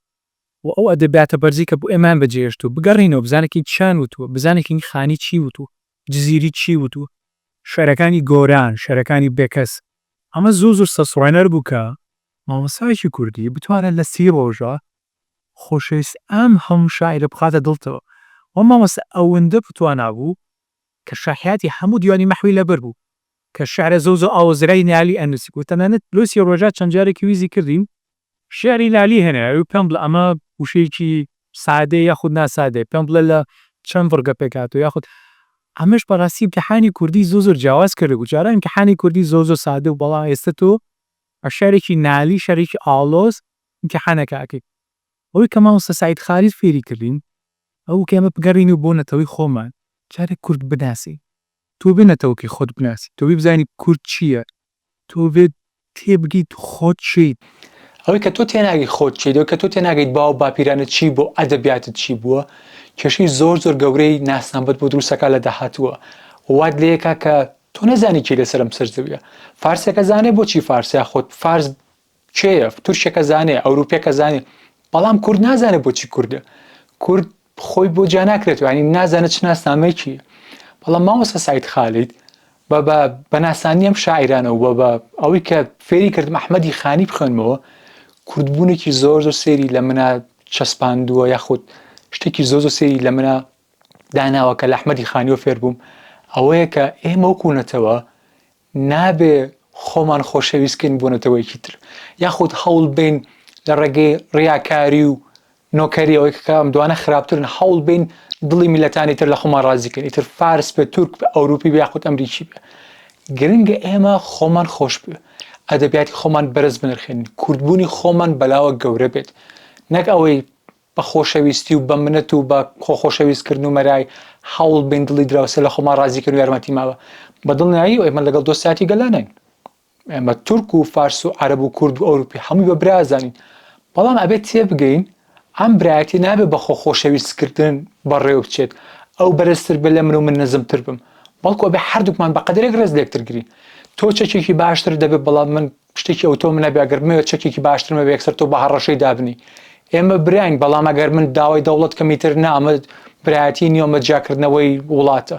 و ئەو ئەدەبیاتە بەرزی کە بۆ ئێمان بەجێهێشتووە بگەڕینەوە بزانێکی چیان وتووە بزانێکی خانی چی وتووە جزیری چی وتووە شەرەکانی گۆران شەرەکانی بێکەس ئەمە زۆر سەسڕێنەر بوو کە مامۆستایەکی کوردی بتوانێت لە 30 ڕۆژە خۆشەویست ئەم هەموو شاعیرە بخاتە دڵتەوە و مامۆستا ئەوەندە بتوانا بوو کە شایەتی هەموو دیوانی مەحوی لەبەر بوو کە شعرە زۆر ئاوەزرای نالی ئەنووسی و تەنانەت لۆ 30 ڕۆژە چەند جارێکی ویزی کردیم شعری لالی هەنێ و پێم بڵێ ئەمە وشەیەکی سادەیە یاخود ناسادەیە پێم بڵێ لە چەند ڤڕگە پێکاتەوە یاخود ئەمەش بەڕاستی امتحانی کوردی زۆر جیاواز کرد و جاران امتحانی کوردی زۆر سادە و بەڵام ئێستا تۆ شعرێکی نالی شعرێکی ئاڵۆز امتحانەکەکەی ئەوەی کە مامۆستا سەعید خالید فێری کردین ئەو کە ئێمە بگەڕین و بۆ نەتەوەی خۆمان جارێک کورد بناسی تۆ بێنەتەوەکی خۆت بناسی تۆ بزانی کورد چییە تۆ بێت تێبگیت خۆت چیت ئەوەی کە تۆ تێناگەی خۆت چیت کە تۆ تێناگەیت باو باپیرانە چی بۆ ئەدەبیاتت چی بووە کێشەی زۆر گەورەی ناسنامبەت بۆ دروستەکە لە داهاتووە وات لێیەکە کە تۆ نەزانی کێ لەسەرم سەرزەویە فارسێکە زانێ بۆچی فارسیا خۆت فارس کێیە تورکێکە زانێ ئەوروپێکە زانێ بەڵام کورد نازانێ بۆچی کوردە کورد خۆی بۆ جا ناکرێت ینی نازانێت چ ناسنامەیەکی بەڵام مامۆستا سەعید خالید بە ناسانی ئەم شاعیرانە و بە ئەوەی کە فێری کردم ئەحمەدی خانی بخوێنمەوە کوردبوونێکی زۆر سێری لە منە چەسپاندووە یاخود شتێکی زۆ سێری لە منە داناوە کە لە ئەحمەدی خانیۆ فێر بووم ئەوەیە کە ئێمە وەکوونەتەوە نابێ خۆمان خۆشەویستکەین بۆنەتەوەیکی تر یاخود هەوڵ بین لە ڕێگەی ڕیاکاری و نۆکەری ئەوەی کە ئەم دوانە خراپترن هەوڵ بین دڵی میلەتانی تر لە خۆمان ڕازیکەین ئیتر فارس بێ تورک بێ ئەوروپی بێ یاخود ئەمریکی بێ گرنگە ئێمە خۆمان خۆش بێ ئەدەبیاتی خۆمان بەرز بنرخێن کوردبوونی خۆمان بەلاوە گەورە بێت نەک ئەوەی بە خۆشەویستی و بە منەت و بە خۆشەویستکردن و مەرای هەوڵ بین دڵی دراوسە لە خۆمان ڕازیکردن و یارمەتی ماوە بە دڵنیایی و ئێمە لەگەڵ دۆستاتی گەلانین ئێمە تورک و فارس و عەرەب و کورد و ئەوروپی هەمووی بە برازانین بەڵام ئەبێت تێبگەین ئەم برایەتی نابێت بە خۆشەویستکردن بەڕێوە بچێت ئەو بەرزتر بێ لە من نەزمتر بم بەڵکو ئەبێ هەردووکمان بە قەدرێک ڕێز لێکتر گرین تۆ چەکێکی باشتر دەبێت بەڵام من شتێکی ئەو تۆ من نەبێ ئەگەر مەوێت چەکێکی باشتر مەبێ یەکسەر تۆ بە هەڕەشەی دابنی ئێمە براین بەڵام ئەگەر من داوای دەوڵەت کەمیتر نامە برایەتی نیۆمە جاکردنەوەی وڵاتە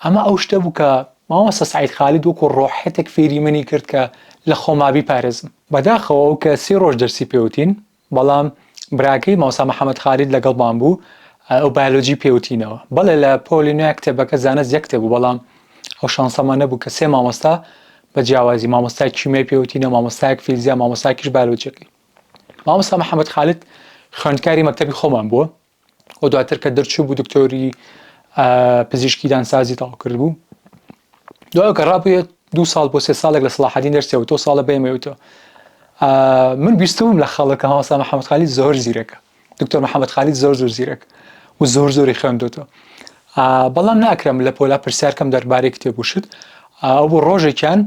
ئەمە ئەو شتە بوو کە مامۆستا سەعید خالید وەکو ڕۆحەتێک فێری منی کرد کە لە خۆمابی پارێزم بەداخەوە ئەو کە 3 ڕۆژ دەرسی پێوتین بەڵام براکەی مامۆستا محەممەد خالید لەگەڵمان بوو ئەو بایۆلۆجی پێوتینەوە بەڵێ لە پۆلی نوێ کتێبەکە زانست یەک کتێب بوو بەڵام ئەو شانسەمان نەبوو کە 3 مامۆستا بە جیاوازی مامۆستای کیمیای پێوتینە مامۆستایەک فیزیا مامۆستایەکیش بایۆلۆجیەکەی مامۆستا محەممەد خالید خوێندکاری مەکتەبی خۆمان بووە و دواتر کە دەرچوو بوو دکتۆری پزیشکی دانسازی تەواو کرد بوو دوای کە ڕابوویە 2 ساڵ بۆ 3 ساڵێک لە سەلاحەدین دەرسیەوە تۆ ساڵە بێمەوێتەوە من بیستبووم لە خەڵک مامۆستا محەممەد خالید زۆر زیرەکە دکتۆر محەممەد خالید زۆر زیرەک و زۆری خوێندوتەوە بەڵام ناکرم لە پۆلا پرسیارکەم دەربارەی کتێبوشت ئەو بۆ ڕۆژێکیان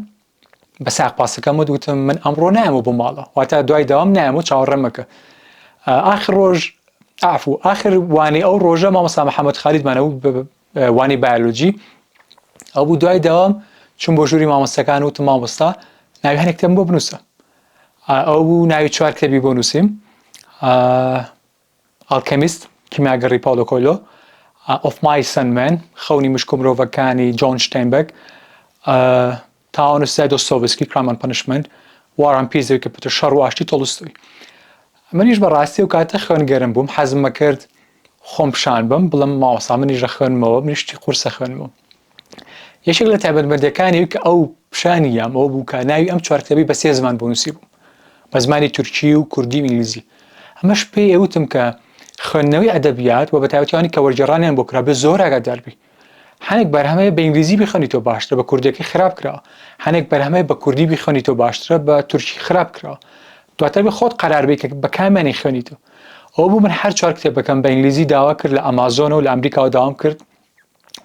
بە ساق پاسەکەمە دوتم من ئەمڕۆ نایەمەوە بۆ ماڵە واتە دوای داوام نایەمەوە چاوەڕێمەکە ئاخر ڕۆژ ئاخر وانەی ئەو ڕۆژە مامۆستا محەممەد خالیدمانەوە وانی بایۆلۆجی ئەو بوو دوای داوام چون بۆ ژووری مامۆستەکان وتم مامۆستا ناوی هەنێک کتێبم بۆ بنووسە ئەو بوو ناوی 4 کتێبی بۆ نووسیم ئالکەمیست کیمیاگەڕی پاولۆ کۆیلۆ Of Mice and Men خەونی مشک و مرۆڤەکانی جۆن شتاینبەرگ تاوانسای دۆستۆڤسکی Crime and Punishment War and Peace کە پێتر شەڕ و ئاشتی تۆڵستۆی منیش بەڕاستی و کاتە خوێنگەرم بووم حەزمە کرد خۆم پیشان بم بڵم مامۆستا منیش لە خوێنمەوە منیشتی قورسە خوێنمەوە یەکێک لە تایبەتمەندیەکانی کە ئەو پیشانیام ئەو بوو کە ناوی ئەم 4 کتێبی بە 3 زمان بۆ نووسی بوو بە زمانی تورکی و کوردی و ئینگلیزی ئەمەش پێی ئەوتم کە خوێندنەوەی ئەدەبیات و بە تایبەتیەوانی کە وەرگێڕانیان بۆ کرا بێ زۆر ئاگادار بی هەنێک بەرهەمەیە بە ئینگلیزی بخوێنیتەوە باشترە بە کوردیەکەی خراپ کراوە هەنێک بەرهەمەیە بە کوردی بخوێنیتەوە باشترە بە تورکی خراپ کراوە دواتر بێ خۆت قەرار بێ کە بە کامیانی خوێنیتەوە ئەوە بوو من هەر 4 کتێبەکەم بە ئینگلیزی داوا کرد لە ئەمازۆن و لە ئەمریکاوە داوام کرد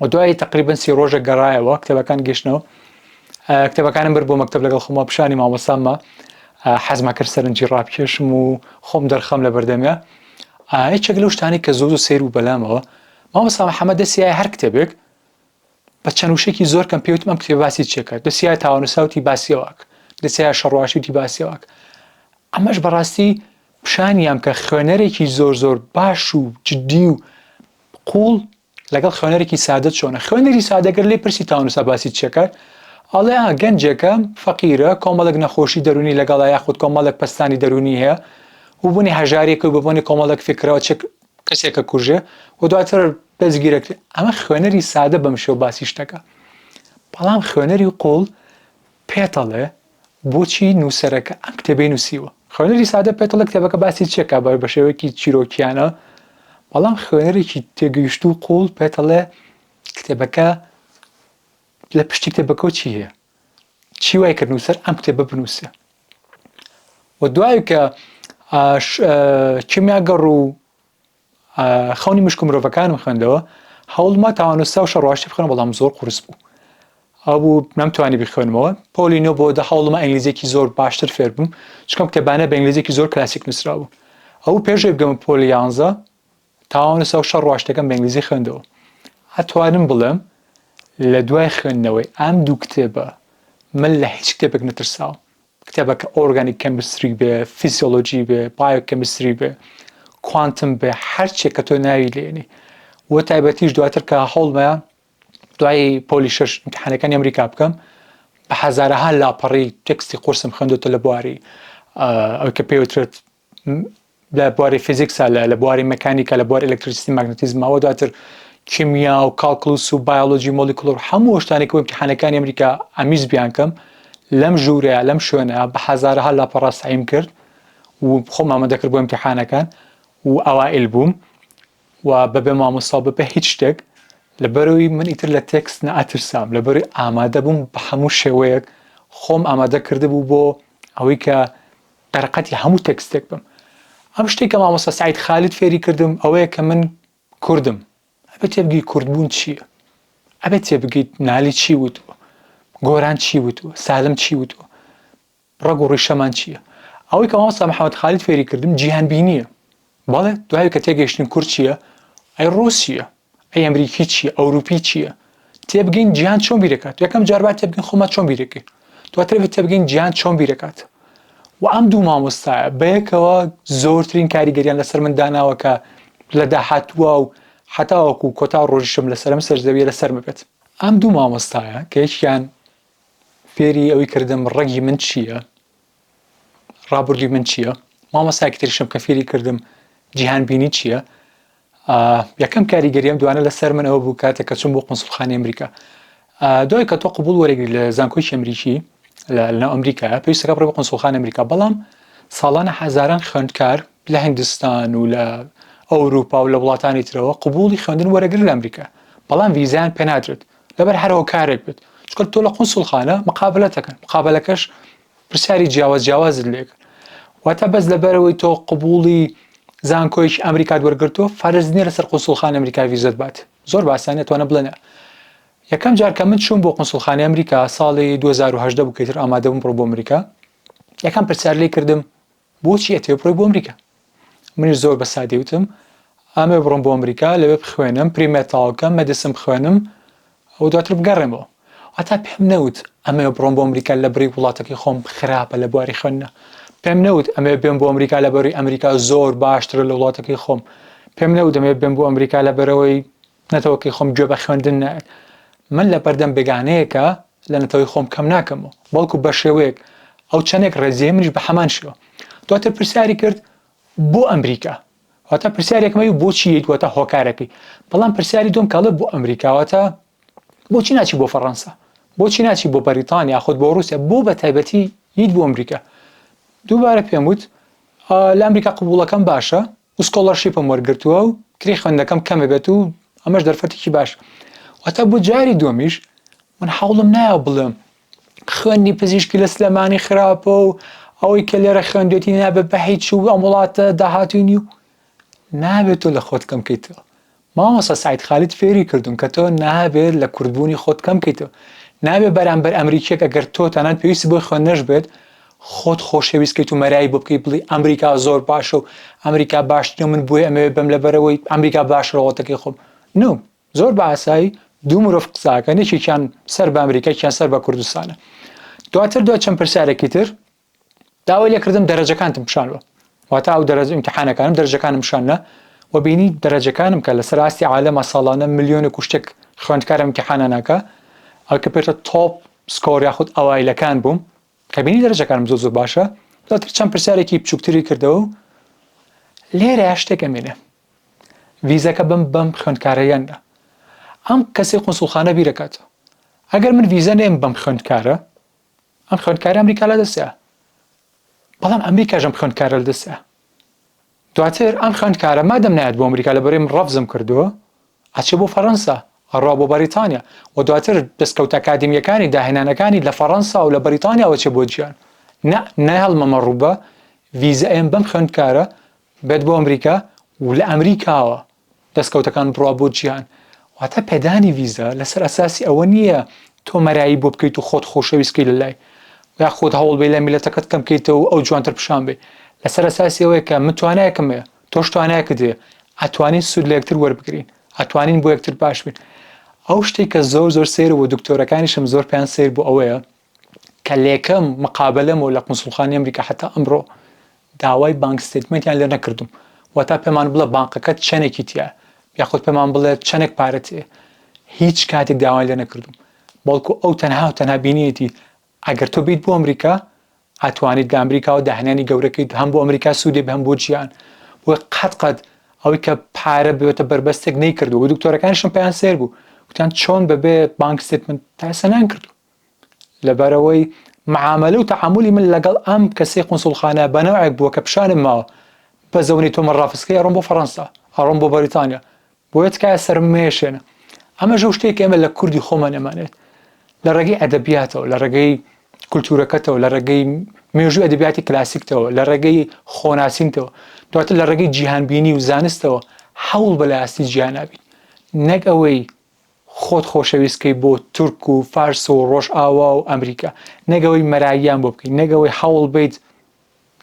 و دوای تقریبا 30 ڕۆژە گەڕایەوە کتێبەکان گەشتنەوە کتێبەکانم برد بۆ مەکتەب لەگەڵ خۆمەوە پیشانی مامۆستامە حەزمە کرد سەرنجی ڕابکێشم و خۆم دەرخەم لە بەردەمیە هیچێک لەو شتانی کە زۆر سیر و بەلامەوە مامۆستا محەممەد دەسیایە هەر کتێبێک بە چەند وشێکی زۆر کەم پێوتم ئەم کتێب باسی چێکە دەسیایە تاوانوساوتی باسیەوەک دەسیایە شەڕواشتی باسیەوەک ئەمەش بەڕاستی پیشانیام کە خوێنەرێکی زۆر باش و جدی و قوڵ لەگەڵ خوێنەرێکی سادە چۆنە خوێنەری سادەگەر لێ پرسی تاوانوسا باسی چێکە ئەڵێ گەنجێکە فەقیرە کۆمەڵێک نەخۆشی دەرونی لەگەڵا یاخود کۆمەڵێک پەستانی دەرونی هەیە و بوونی هەژارێک و ببوونی کۆمەڵێک فکرەوە کەسێکە کوژێ و دواتر دەستگیرەکرێت ئەمە خوێنەری سادە بەم شێوە باسی شتەکە بەڵام خوێنەری قوڵ پێتەڵێ بۆچی نووسەرەکە ئەم کتێبەی نووسیوە خوێنەری سادە پێتەڵە کتێبەکە باسی چێکە بە شێوەیەکی چیرۆکیانە بەڵام خوێنەرێکی تێگەیشت و قوڵ پێتەڵێ کتێبەکە لە پشتی کتێبەکە چی هەیە چی وای کرد نووسەر ئەم کتێبە بنووسێ و دوای کە کیمیاگەڕ و خەونی مشک و مرۆڤەکانم خوێندەوە هەوڵما تاوانوسا و شەڕواشتی بخوێنم بەڵام زۆر قورس بوو ئەو بوو نەمتوانی بخوێنمەوە پۆلینۆ بۆ هەوڵمە ئینگلیزیێکی زۆر باشتر فێر بووم چکەم کتێبانە بە ئینگلیزیێکی زۆر کلاسیک نووسرا بوو ئەو پێشێ بگەمە پۆلی 11 تاوانوسا و شەڕواشتەکەم بە ئینگلیزی خوێندەوە ئەتوانم بڵێم لە دوای خوێندنەوەی ئەم دوو کتێبە من لە هیچ کتێبێک نەترساوم کتێبەکە ئۆرگانیک کەمستری بێ فیزیۆلۆجی بێ بایۆکەمستری بێ کوانتم بێ هەرچێک کە تۆ ناوی لێنی وە تایبەتیش دواتر کە هەوڵمەیە دوای پۆلی 6 ئیمتیحانەکانی ئەمریکا بکەم بە هەزارەها لاپەڕی تێکستی قورسم خوێندوتە لە بواری ئەو کە پێوترێت لە بواری فیزیکسا لە بواری مەکانیکا لە بواری ئەلەکتریسیتی ماگنەتیزمەوە دواتر کیمیا و کالکولوس و بایۆلۆژی مۆلیکولۆر هەموو شتانێک ئیمتیحانەکانی ئەمریکا ئەمیز بیان کەم لەم ژوورەیە لەم شوێنەیە بە حەزارەها لاپەڕا سعیم کرد و خۆم ئامادەکرد بۆ ئیمتیحانەکان و ئەوائل بووم و بەبێ مامۆستا بەبێ هیچ شتێک لەبەرەوەی من ئیتر لە تێکست نەئەترسام لەبەرەوەی ئامادە بووم بە هەموو شێوەیەک خۆم ئامادە کردبوو بۆ ئەوەی کە قەرەقەتی هەموو تێکستێک بم. ئەم شتێک کە مامۆستا سعید خالید فێری کردم ئەوەیە کە من کوردم. ئەبێ تێبگەی کوردبوون چییە؟ ئەبێ تێبگەیت نالی چی وتووە؟ گۆران چی وتووە؟ سالم چی وتووە؟ ڕەگ و ڕیشەمان چییە؟ ئەوەی کە مامۆستا محەممەد خالید فێری کردم جیهانبینیە. بەڵێ دوای کە تێگەیشتین کورد چییە؟ ئەی ڕۆس چییە؟ ئەی ئەمریکی چییە؟ ئەوروپی چییە؟ تێبگەین جیهان چۆن بیرەکات؟ یەکەم جار با تێبگەین خۆمان چۆن بیرەکەین. دواتر بێت تێبگەین جیهان چۆن بیرەکات. و ئەم دوو مامۆستایە بەیەکەوە زۆرترین کاریگەریان لەسەر من داناوە کە لە داهاتووە و حتا وەکو کۆتا ڕۆژیشم لەسەرم سەرزەویە لەسەر ببێت. ئەم دوو مامۆستایە کە یەکیان فێری ئەوەی کردم ڕەگی من چییە؟ ڕابردووی من چییە؟ مامۆستایەکی تریشم کە فێری کردم جیهانبینی چییە؟ یەکەم کاریگەریەم دوانە لەسەر من ئەوە بوو کاتێک کە چوون بۆ قونسوڵخانەی ئەمریکا. دوای کە تۆ قبوڵ وەرەگری لە زانکۆیی ئەمریکی لە ئەمریکایە پێویستەکە بڕێ بۆ قونسوڵخانەی ئەمریکا بەڵام ساڵانە هەزاران خوێندکار لە هیندستان و لە ئەوروپا و لە وڵاتانی ترەوە قبوڵی خوێندن وەرەگرن لە ئەمریکا بەڵام ڤیزایان پێ نادرێت لەبەر هەرەوە کارێک بێت چونکە تۆ لە قونسوڵخانە مقابلەت دەکەن مقابلەکەش پرسیاری جیاوازت لێکرد واتە بەس لەبەرەوەی تۆ قبوڵی زانکۆیی ئەمریکات وەرگرتووە فەرز نییە لەسەر قونسوڵخانەی ئەمریکا ڤیزەت بات زۆر باسانە توانە بڵێنە یەکەم جار کە من چوون بۆ قونسوڵخانەی ئەمریکا ساڵی 2018 بوو کەیتر ئامادە بووم بڕۆ بۆ ئەمریکا یەکەم پرسیار لێ کردم بۆچی ئەتەوێ بڕۆی بۆ ئەمریکا منیش زۆر بە سادی وتم ئەمێ بڕۆم بۆ ئەمریکا لەوێ بخوێنم پریمێتاڵکەم مەدیسن بخوێنم ئەو دواتر بگەڕێمەوە هەتا پێم نەوت ئەمێ بڕۆم بۆ ئەمریکا لە بڕی وڵاتەکەی خۆم خراپە لە بواری خوێندنە پێم نەوت ئەمێ بێم بۆ ئەمریکا لە بەری ئەمریکا زۆر باشترە لە وڵاتەکەی خۆم پێم نەوت ئەمێ بێم بۆ ئەمریکا لە بەرەوەی نەتەوەکەی خۆم گوێ بە خوێندن نایەت من لە بەردەم بێگانەیەکە لە نەتەوەی خۆم کەم ناکەمەوە بەڵکو بە شێوەیەک ئەو چەندێک ڕێزیە منیش بە هەمان شێوە دواتر پرسیاری کرد بۆ ئەمریکا واتە پرسیارێکمەوی بۆچی یت واتە هۆکارەکەی بەڵام پرسیاری دوم کاڵە بۆ ئەمریکا واتە بۆچی ناچی بۆ فەڕەنسا بۆچی ناچی بۆ بەریتانیا خۆت بۆ ڕووسیا بۆ بە تایبەتی یت بۆ ئەمریکا دووبارە پێم وت لە ئەمریکا قبوڵەکەم باشە و سکۆڵەرشیپم وەرگرتووە و کری خوێندنەکەم کەمە بێت و ئەمەش دەرفەتێکی باش واتە بۆ جاری دومیش من حەوڵم نایە بڵێم خوێندنی پزیشکی لە سلێمانی خراپە و ئەوەی کە لێرە خوێندێتی نابێت بە هیچ و ئەم وڵاتە داهاتووی و نابێت تۆ لە خۆت کەم بکەیتەوە مامۆستا سعید خالید فێری کردوون کە تۆ نابێت لە کوردبوونی خۆت کەم بکەیتەوە نابێت بەرامبەر ئەمریکیەک ئەگەر تۆ تەنانەت پێویستی بۆی خوێندنەش بێت خۆت خۆشەویست بکەیت و مەرایی بۆ بکەیت بڵێ ئەمریکا زۆر باشە و ئەمریکا باشترە من بۆیە ئەمەوێ بەم لەبەرەوەی ئەمریکا باشە وڵاتەکەی خۆم نو زۆر بە ئاسایی دوو مرۆڤ قساکەن یەکێکیان سەر بە ئەمریکا یەکیان سەر بە کوردستانە دواتر دوای چەند پرسیارێکی تر داوای لێکردم دەرەجەکانتم بشانەوە واتە ئەو دەرەجە ئیمتیحانەکانم دەرەجەکانم شانە و بینی دەرەجەکانم کە لەسەر ئاستی عالەمە ساڵانە ملیۆنێک و شتێک خوێندکارە ئیمتیحانە ناکە ئەو کە پێێتە تۆپ سکۆر یاخود ئەوایلەکان بووم کە بینی دەرەجەکانم زۆر باشە دواتر چەند پرسیارێکی بچووکتری کردەوە و لێرە شتێک ئەمێنێ ڤیزەکە بەم خوێندکارەیاندا ئەم کەسی قونسوڵخانە بیرەکاتەوە ئەگەر من ڤیزە نێم بەم خوێندکارە ئەم خوێندکارە ئەمریکا لە دەستە بەڵام ئەمریکاش ئەم خوێندکارە لە دەستە دواتر ئەم خوێندکارە مادەم نایەت بۆ ئەمریکا لەبەرەوەی من ڕەفزم کردووە ئەچێ بۆ فەڕەنسا ئەڕوا بۆ بەریتانیا و دواتر دەستکەوتە ئاکادیمیەکانی داهێنانەکانی لە فەڕەنسا و لە بەریتانیاوە چێ بۆ گیان نەهەڵمەمە ڕووبە ڤیزە ئێم بەم خوێندکارە بێت بۆ ئەمریکا و لە ئەمریکاوە دەستکەوتەکان بڕوا بۆ گیان واتە پێدانی ڤیزە لەسەر ئەساسی ئەوە نییە تۆ مەرایی بۆ بکەیت و خۆت خۆشەویستکەی لەلای یا خۆت هەوڵ بێ لە میلەتەکەت کەم بکەیتەوە و ئەو جوانتر پیشان بێ لەسەر ئەساسی ئەوەیە کە من توانایەکەم هەیە تۆش توانایەکت هەیە ئەتوانین سوود لە یەکتر وەربگرین ئەتوانین بۆ یەکتر باش بین ئەو شتێک کە زۆر سیر بۆ دکتۆرەکانیشم زۆر پێیان سیر بۆ ئەوەیە کە لێکەم مقابلەمەوە لە قونسوڵخانەی ئەمریکا حتا ئەمڕۆ داوای بانک ستێتمنتیان لێ نەکردوم واتە پێمان بڵێ بانکەکەت چەندێکی تایە یاخود پێمان بڵێ چەندێک پارەت هەیە هیچ کاتێک داوای لێ نەکردوم بەڵکو ئەو تەنها بینیەتی ئەگەر تۆ بیت بۆ ئەمریکا ئەتوانیت لە ئەمریکا و داهێنانی گەورەکەیت هەم بۆ ئەمریکا سوودێ هەم بۆ گیان بۆ قەت ئەوەی کە پارە بێتە بربەستێک نەیکردو و دکتۆرەکانیشم پێیان سێر بوو وتیان چۆن بەبێ بانک ستێتمنت تا ئێستا نانکردو لەبەرەوەی معاملە و تەعاملی من لەگەڵ ئەم کەسەی قونسوڵخانە بەنەوەیەک بووە کە پیشانم ماوە بە زەونی تۆمە ڕافسکەی ئەڕۆم بۆ فەڕەنسا ئەڕۆم بۆ بەریتانیا بۆیە تکایە سەرمێشێنە ئەمە ژەو شتێک ئێمە لە کوردی خۆمان ئەمانێت لە ڕێگەی ئەدەبیاتەوە لە ڕێگەی کولتورەکەتەوە لە ڕێگەی مێژووی ئەدەبیاتی کلاسیکتەوە لە ڕێگەی خۆناسینتەوە دواتر لە ڕێگەی جیهانبینی و زانستەوە هەوڵ بە لایاستی جیهانابین نەک ئەوەی خۆت خۆشەویستکەی بۆ تورک و فارس و ڕۆژئاوا و ئەمریکا نەگەوەی مەراییان بۆ بکەیت نەگەوەی هەوڵ بیت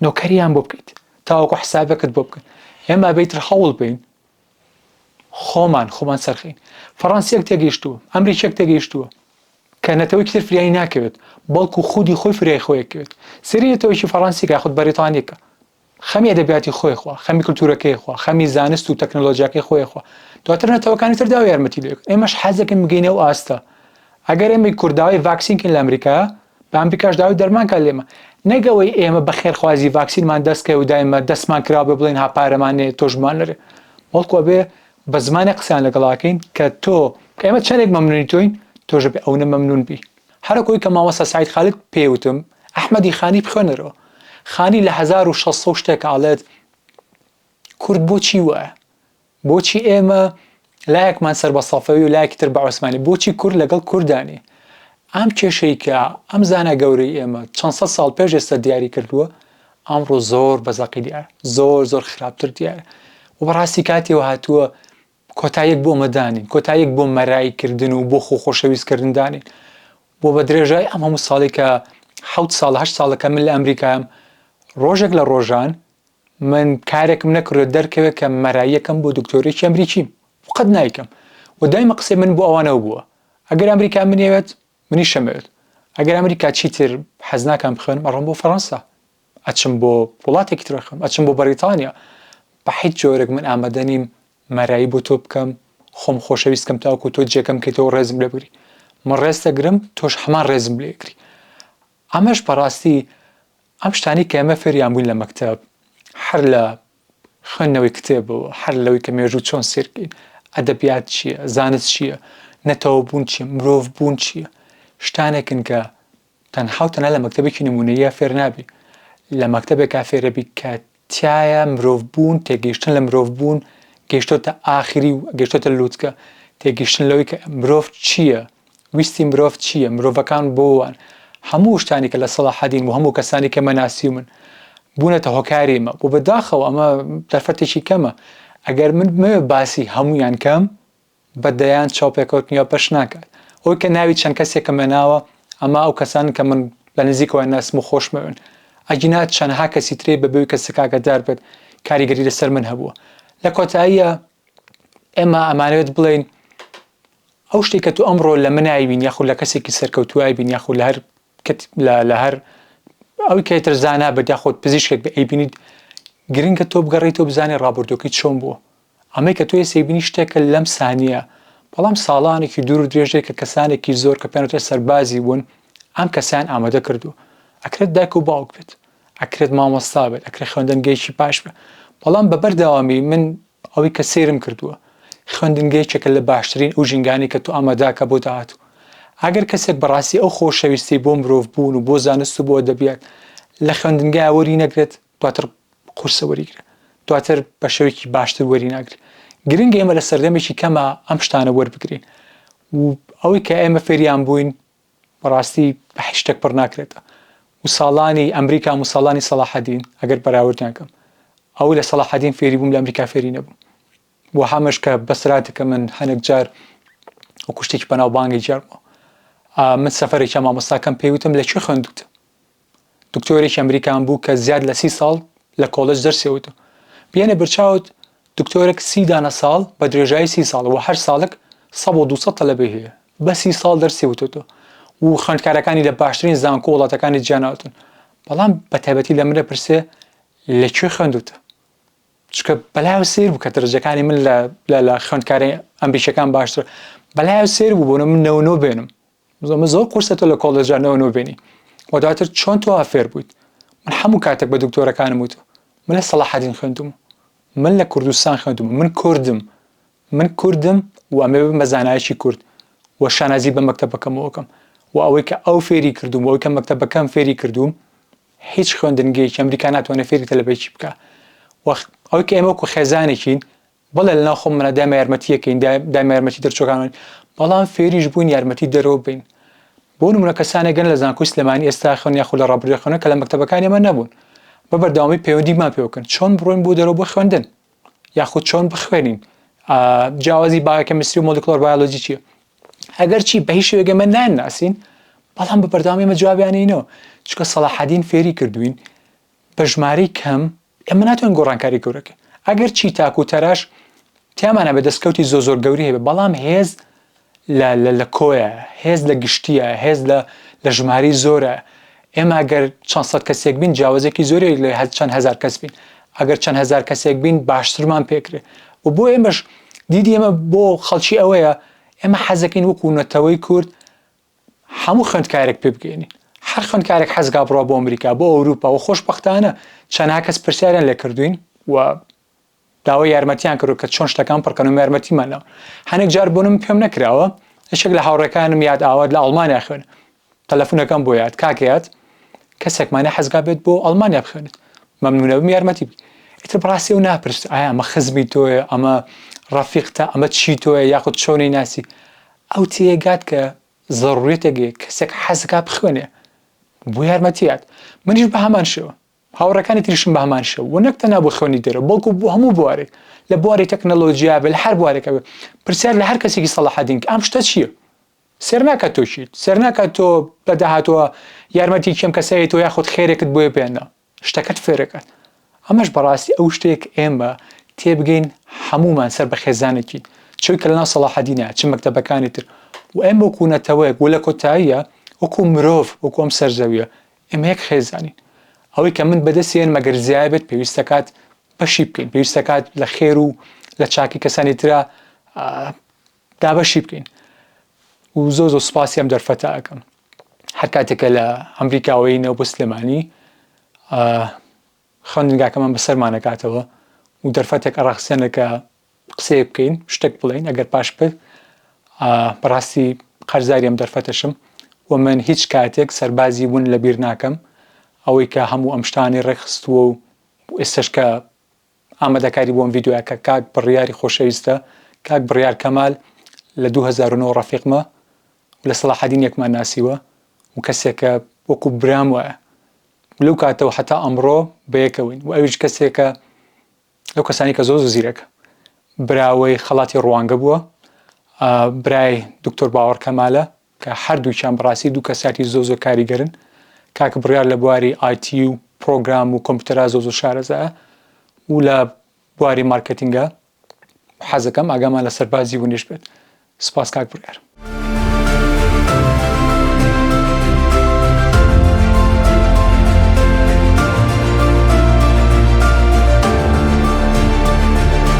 نۆکەریان بۆ بکەیت تاوەکو حسابەکەت بۆ بکەن ئێمە بەیتر هەوڵ بین خۆمان سەرخین فەڕەنسیەک تێگەیشتووە ئەمریکیەک تێگەیشتووە کە نەتەوەی کتر فریایی ناکەوێت بەڵکو خودی خۆی فریای خۆیەکەوێت سریەتەوەیشی فەڕەنسیکە یاخود بەریتانیەکە خەمی ئەدەبیاتی خۆی خوا خەمی کولتورەکەی خوا خەمی زانست و تەکنۆلۆژیاکەی خۆی خوا دواتر نەتەوەکانی تر داوای یارمەتی لێ ئێمەش حەزەکەین بگەینە و ئاستە ئەگەر ئێمە کورداوای ڤاکسینکەین لە ئەمریکا بە ئەمریکاش داوای دەرمانکە لێمە نەگەوەی ئێمە بە خێرخوازی ڤاکسینمان دەستکەی و دایمە دەستمان کراوە بڵێن هاپارەمانێ تۆژمان لەرێ بەڵکو بێ بە زمانی قسەیان لەگەڵاکەین کە تۆ کە ئێمە چەندێک مەمنونی تۆین تۆژە بێ ئەو نەمەمنون بی هەرەکۆی کە مامۆستا سعید خالید پێوتم ئەحمەدی خانی بخوێنەرەوە خانی لە 1600 شتێک ئاڵێت کورد بۆچی وایە بۆچی ئێمە لایەکمان سەر بە سەفەوی و لایەکی تر بە عوسمانی بۆچی کورد لەگەڵ کوردانی ئەم کێشەی کە ئەم زانە گەورەی ئێمە چەند سەد ساڵ پێش ئێستا دیاری کردووە ئەمڕۆ زۆر بەزەقی دیارە زۆر خراپتر دیارە و بەڕاستی کاتێەوە هاتووە کۆتاییەک بۆ مەدانین کۆتاییەک بۆ مەرایکردن و بۆ خۆشەویستکردن دانین بۆ بە درێژای ئەم هەموو ساڵی کە 7 ساڵ 8 ساڵەکە من لە ئەمریکایم ڕۆژێک لە ڕۆژان من کارێکم نەکردو دەرکەوێت کە مەراییەکەم بۆ دکتۆرێکی ئەمریکیم وقت نایکەم و دایمە قسەی من بۆ ئەوانەوە بووە ئەگەر ئەمریکا منەوێت منی شەمەوێت ئەگەر ئەمریکا چیتر حەز ناکەم بخوێنم ئەڕۆم بۆ فەڕەنسا ئەچم بۆ وڵاتێکی تر ئەخەم ئەچم بۆ بەریتانیا بە هیچ جۆرێک من ئامادە نیم مەرایی بۆ تۆ بکەم خۆم خۆشەویستکەم تاوەکو تۆ جێکەم کە تۆ ڕێزم لێ بگری من ڕێز دەگرم تۆش هەمان ڕێزم لێگری ئەمەش بەڕاستی ئەم شتانی کە ئێمە فێریان بووین لە مەکتەب هەر لە خوێندنەوەی کتێبەوە هەر لەوەی کە مێژوو چۆن سیرکەین ئەدەبیات چییە زانست چییە نەتەوە بوون چییە مرۆڤ بوون چییە شتانێکن کە تەنها و تەنها لە مەکتەبێکی نمونەیە فێر نابی لە مەکتەبێکا فێرەبی کە تایە مرۆڤ بوون تێگەیشتن لە مرۆڤ بوون گەیشتۆتە ئاخری و گەیشتۆتە لووتکە تێگەیشتن لەوەی کە مرۆڤ چییە ویستی مرۆڤ چییە مرۆڤەکان بۆوان هەموو شتانی کە لە سەلاحەدین و هەموو کەسانی کە مەناسی من بوونەتە هۆکاری مە بۆ بەداخەوە ئەمە دەرفەتێکی کەمە ئەگەر من باسی هەمویان کەم بەدەیان چاوپێکەوتنیە پەش ناکات ئەوی کە ناوی چەند کەسێکە مێناوە ئەما ئەو کەسان کە من لە نزیکەوە ناسم و خۆشمەوێن ئەگینات چەندها کەسی ترێ بەبێ کەسەکە دار بێت کاریگەری لەسەر من هەبووە لە کۆتاییە ئێمە ئەمانەوێت بڵێن ئەو شتێک کە تو ئەمڕۆ لە منای بین یاخود لە کەسێکی سەرکەوتووای بین یاخود لە هەر ئەوی کە تر زانا بێت یاخود پزیشکێک بە ئەیبینیت گرنگە تۆ بگەڕێیتەوە بزانێ ڕابردووەکەی چۆن بووە ئەمەی کە تۆ ئێستا شتێکە لەم سانیە بەڵام ساڵانێکی دوور و درێژەیە کە کەسانێکی زۆر کە پێنەوتە سەربازی بوون ئەم کەسیان ئامادە کردو ئەکرێت دایک و باوک بێت ئەکرێت مامۆستا بێت ئەکرێت خوێندنگەیەکی باش بێت بەڵام بەبەردەوامی من ئەوەی کە سێرم کردووە خوێندنگەیەکێکە لە باشترین ئەو ژینگانی کە تۆ ئاماداکە بۆ داهاتوو ئەگەر کەسێک بەڕاستی ئەو خۆشەویستی بۆ مرۆڤ بوون و بۆ زانست و بۆ ئەدەبیات لە خوێندنگای وەری نەگرێت دواتر قورسە وەریگرێت دواتر بە شێوەیەکی باشتر وەری ناگرێت گرنگە ئێمە لە سەردەمێکی کەمە ئەم شتانە وەربگرین و ئەوەی کە ئێمە فێریان بووین بەڕاستی بە هیچ شتێک پڕ ناکرێتە و ساڵانی ئەمریکا و ساڵانی سەلاحەدین ئەگەر بەراوردیان کەم ئەوەی لە سەلاحەدین فێری بووم لە ئەمریکا فێری نەبووم بۆ هەمەش کە بەسراتێکە من هەنێک جار وەکو شتێکی بەناوبانگی جارمەوە من سەفەرێکی مامۆستاکەم پێیوتم لەکوێ خوێندووتە دکتۆرێکی ئەمریکان بوو کە زیاد لە 30 ساڵ لە کۆڵەج دەرسێوتە بێنە بەرچاوت دکتۆرێک 30 دانە ساڵ بە درێژایی 30 ساڵ و هەر ساڵێک 100 تەلەبەی هەیە بە 30 ساڵ دەرسێوتۆ و خوێندکارەکانی لە باشترین زانکۆ وڵاتەکانی جیهاناوتن بەڵام بە تایبەتی لە منە پرسێ لەکوێ خوێندووتە چکە بەلایەوە سیر بوو کە دەرەجەکانی من لە خوێندکاری ئەمریکیەکان باشتر بەلایەوە سیر بوو بۆ من 9 بێنم زۆر قورسە تۆ لە کۆڵێجا 9 بێنی و دواتر چۆن تۆ ئافێر بوویت من هەموو کاتێک بە دکتۆرەکانم وتو من لە سەلاحەدین خوێندوم من لە کوردستان خوێندم من کوردم و ئەمێ بە زانایەکی کورد و شانازی بە مەکتەبەکەمەوەکەم و ئەوەی کە ئەو فێری کردوم و ئەوەی کە مەکتەبەکەم فێری کردوم هیچ خوێندنگەیەکی ئەمریکا ناتوانێت فێری تەلەبەیەکی بکە و ئەوەی کە ئێمە وەکو خێزانێکین بەڵێ لەناو خۆممانە دایما یارمەتیەکەین دایما یارمەتی دەرچۆکانەوەین بەڵام فێریش بووین یارمەتی دەرەوە بین بۆ نمونە کەسانێک گەن لە زانکۆی سلێمانی ئێستا خوێن یاخود لە ڕابردووی خوێنە کە لە مەکتەبەکانی ئێمە نەبوون بە بەردەوامی پەیوەندیمان پێ بکەن چۆن بڕۆین بۆ دەرەوە بۆ خوێندن یاخود چۆن بخوێنین جیاوازی باکەمستری و مۆلیکولەر بایۆلۆجی چییە ئەگەر چی بە هیچ شێوەیەک ئێمە ناناسین بەڵام بە بەردەوامی ئێمە جوابیانینەوە چونکە سەلاحەدین فێری کردوین بە ژمارەی کەم ئێمە ناتوانین گۆڕانکاری گەورەکە ئەگەر چی تاک و تەراش تیامانە بە دەستکەوتی زۆر گەوری هەیە بەڵام هێز لە کۆیە هێز لە گشتیە هێز لە ژمارەی زۆرە ئێمە ئەگەر چەند سەد کەسێک بین جیاوازێکی زۆری لە چەند هەزار کەس بین ئەگەر چەند هەزار کەسێک بین باشترمان پێکرێ و بۆ ئێمەش دیدی ئێمە بۆ خەڵکی ئەوەیە ئێمە حەزەکەین وەکو نەتەوەی کورد هەموو خوێندکارێک پێ بگەێنین هەر خوێندکارێک حەزگا بڕوا بۆ ئەمریکا بۆ ئەوروپا و خۆشبەختانە چەندها کەس پرسیاریان لێ کردوین و داوای یارمەتیان کرد کە چۆن شتەکان پڕکەن و یارمەتیمانەوە هەنێک جار بۆنم پێم نەکراوە یەکێک لە هاوڕێکانم یاد ئاوات لە ئەڵمانیا خوێن تەلەفۆنەکەم بۆ یاد کاکەیات کەسێکمانە حەزگا بێت بۆ ئەڵمانیا بخوێنێت مەمنونە بم یارمەتی بکەیت ئیتر بەڕاستی و ناپرست ئایا ئەمە خزمی تۆیە ئەمە ڕەفیقتە ئەمە چی تۆیە یاخود چۆنی ناسی ئەو تێگات کە ضرورەتێکێک کەسێک حەزگا بخوێنێ بۆ یارمەتیات منیش بە هەمان شێوە هاوڕەکانی تریشم بە هەمان شێوە و نەک تەنیا بۆ خوێنی دەرەوە بەڵکو بۆ هەموو بوارێک لە بواری تەکنەلۆجیا بێ لە هەر بوارێکە بێ پرسیار لە هەر کەسێکی سەلاحەدین ئەم شتە چییە سێر ناکات تۆ چیت سێر ناکات تۆ بەداهاتوە یارمەتی کێم کەسایی تۆ یاخود خێرێکت بۆیە بێنە شتەکەت فێرەکات ئەمەش بەڕاستی ئەو شتێک ئێمە تێبگەین هەمومان سەر بە خێزانێکین چۆی کە لەناو سەلاحەدینە چ مەکتەبەکانی تر و ئێمە وەکو نەتەوەیەک و لە کۆتاییە وەکو مرۆڤ وەکو ئەم سەرزەویە ئێمە یەک خێزانین ئەوەی کە من بەدەستێن مەگەر زیای بێت پێویستە کات بەشی بکەین پێویستە کات لە خێر و لە چاکی کەسانی ترە دابەشی بکەین و زۆر سوپاسی ئەم دەرفەتە ئەەکەم هەر کاتێکە لە ئەمریکاوەیینەوە بۆ سلێمانی خوێندنگاکەمان بەسەرمانەکاتەوە و دەرفەتێک ئەڕاخسێنەکە قسەیە بکەین شتێک بڵێین ئەگەر پاش بێت بەڕاستی قەرزاری ئەم دەرفەتەشم و من هیچ کاتێک سەربازی بوون لە بیر ناکەم ئەوەی کە هەموو ئەم شتانی ڕێکخستووە و ئێستش کە ئامادەکاری بۆم ڤیدیۆیە کە کاک بڕیاری خۆشەویستە کاک بڕیار کەمال لە 2009 ڕەفیقمە و لە سەلاحەدین یەکمان ناسیوە و کەسێکە وەکو برام وایە لەو کاتەوە حتا ئەمڕۆ بەیەکەوەین و ئەویش کەسێکە لەو کەسانی کە زۆر زیرەکە براوەی خەڵاتی ڕوانگە بووە برای دکتۆر باوەڕ کەمالە کە هەردووکیان بەڕاستی دوو کەساتی زۆر کاریگەرن کاک بڕیار لە بواری IT و پرۆگرام و کۆمپیوتەرا زۆر شارەزایە و لە بواری مارکەتینگە حەزەکەم ئاگامان لە سەربازی بوونیش بێت سپاس کاک بڕیار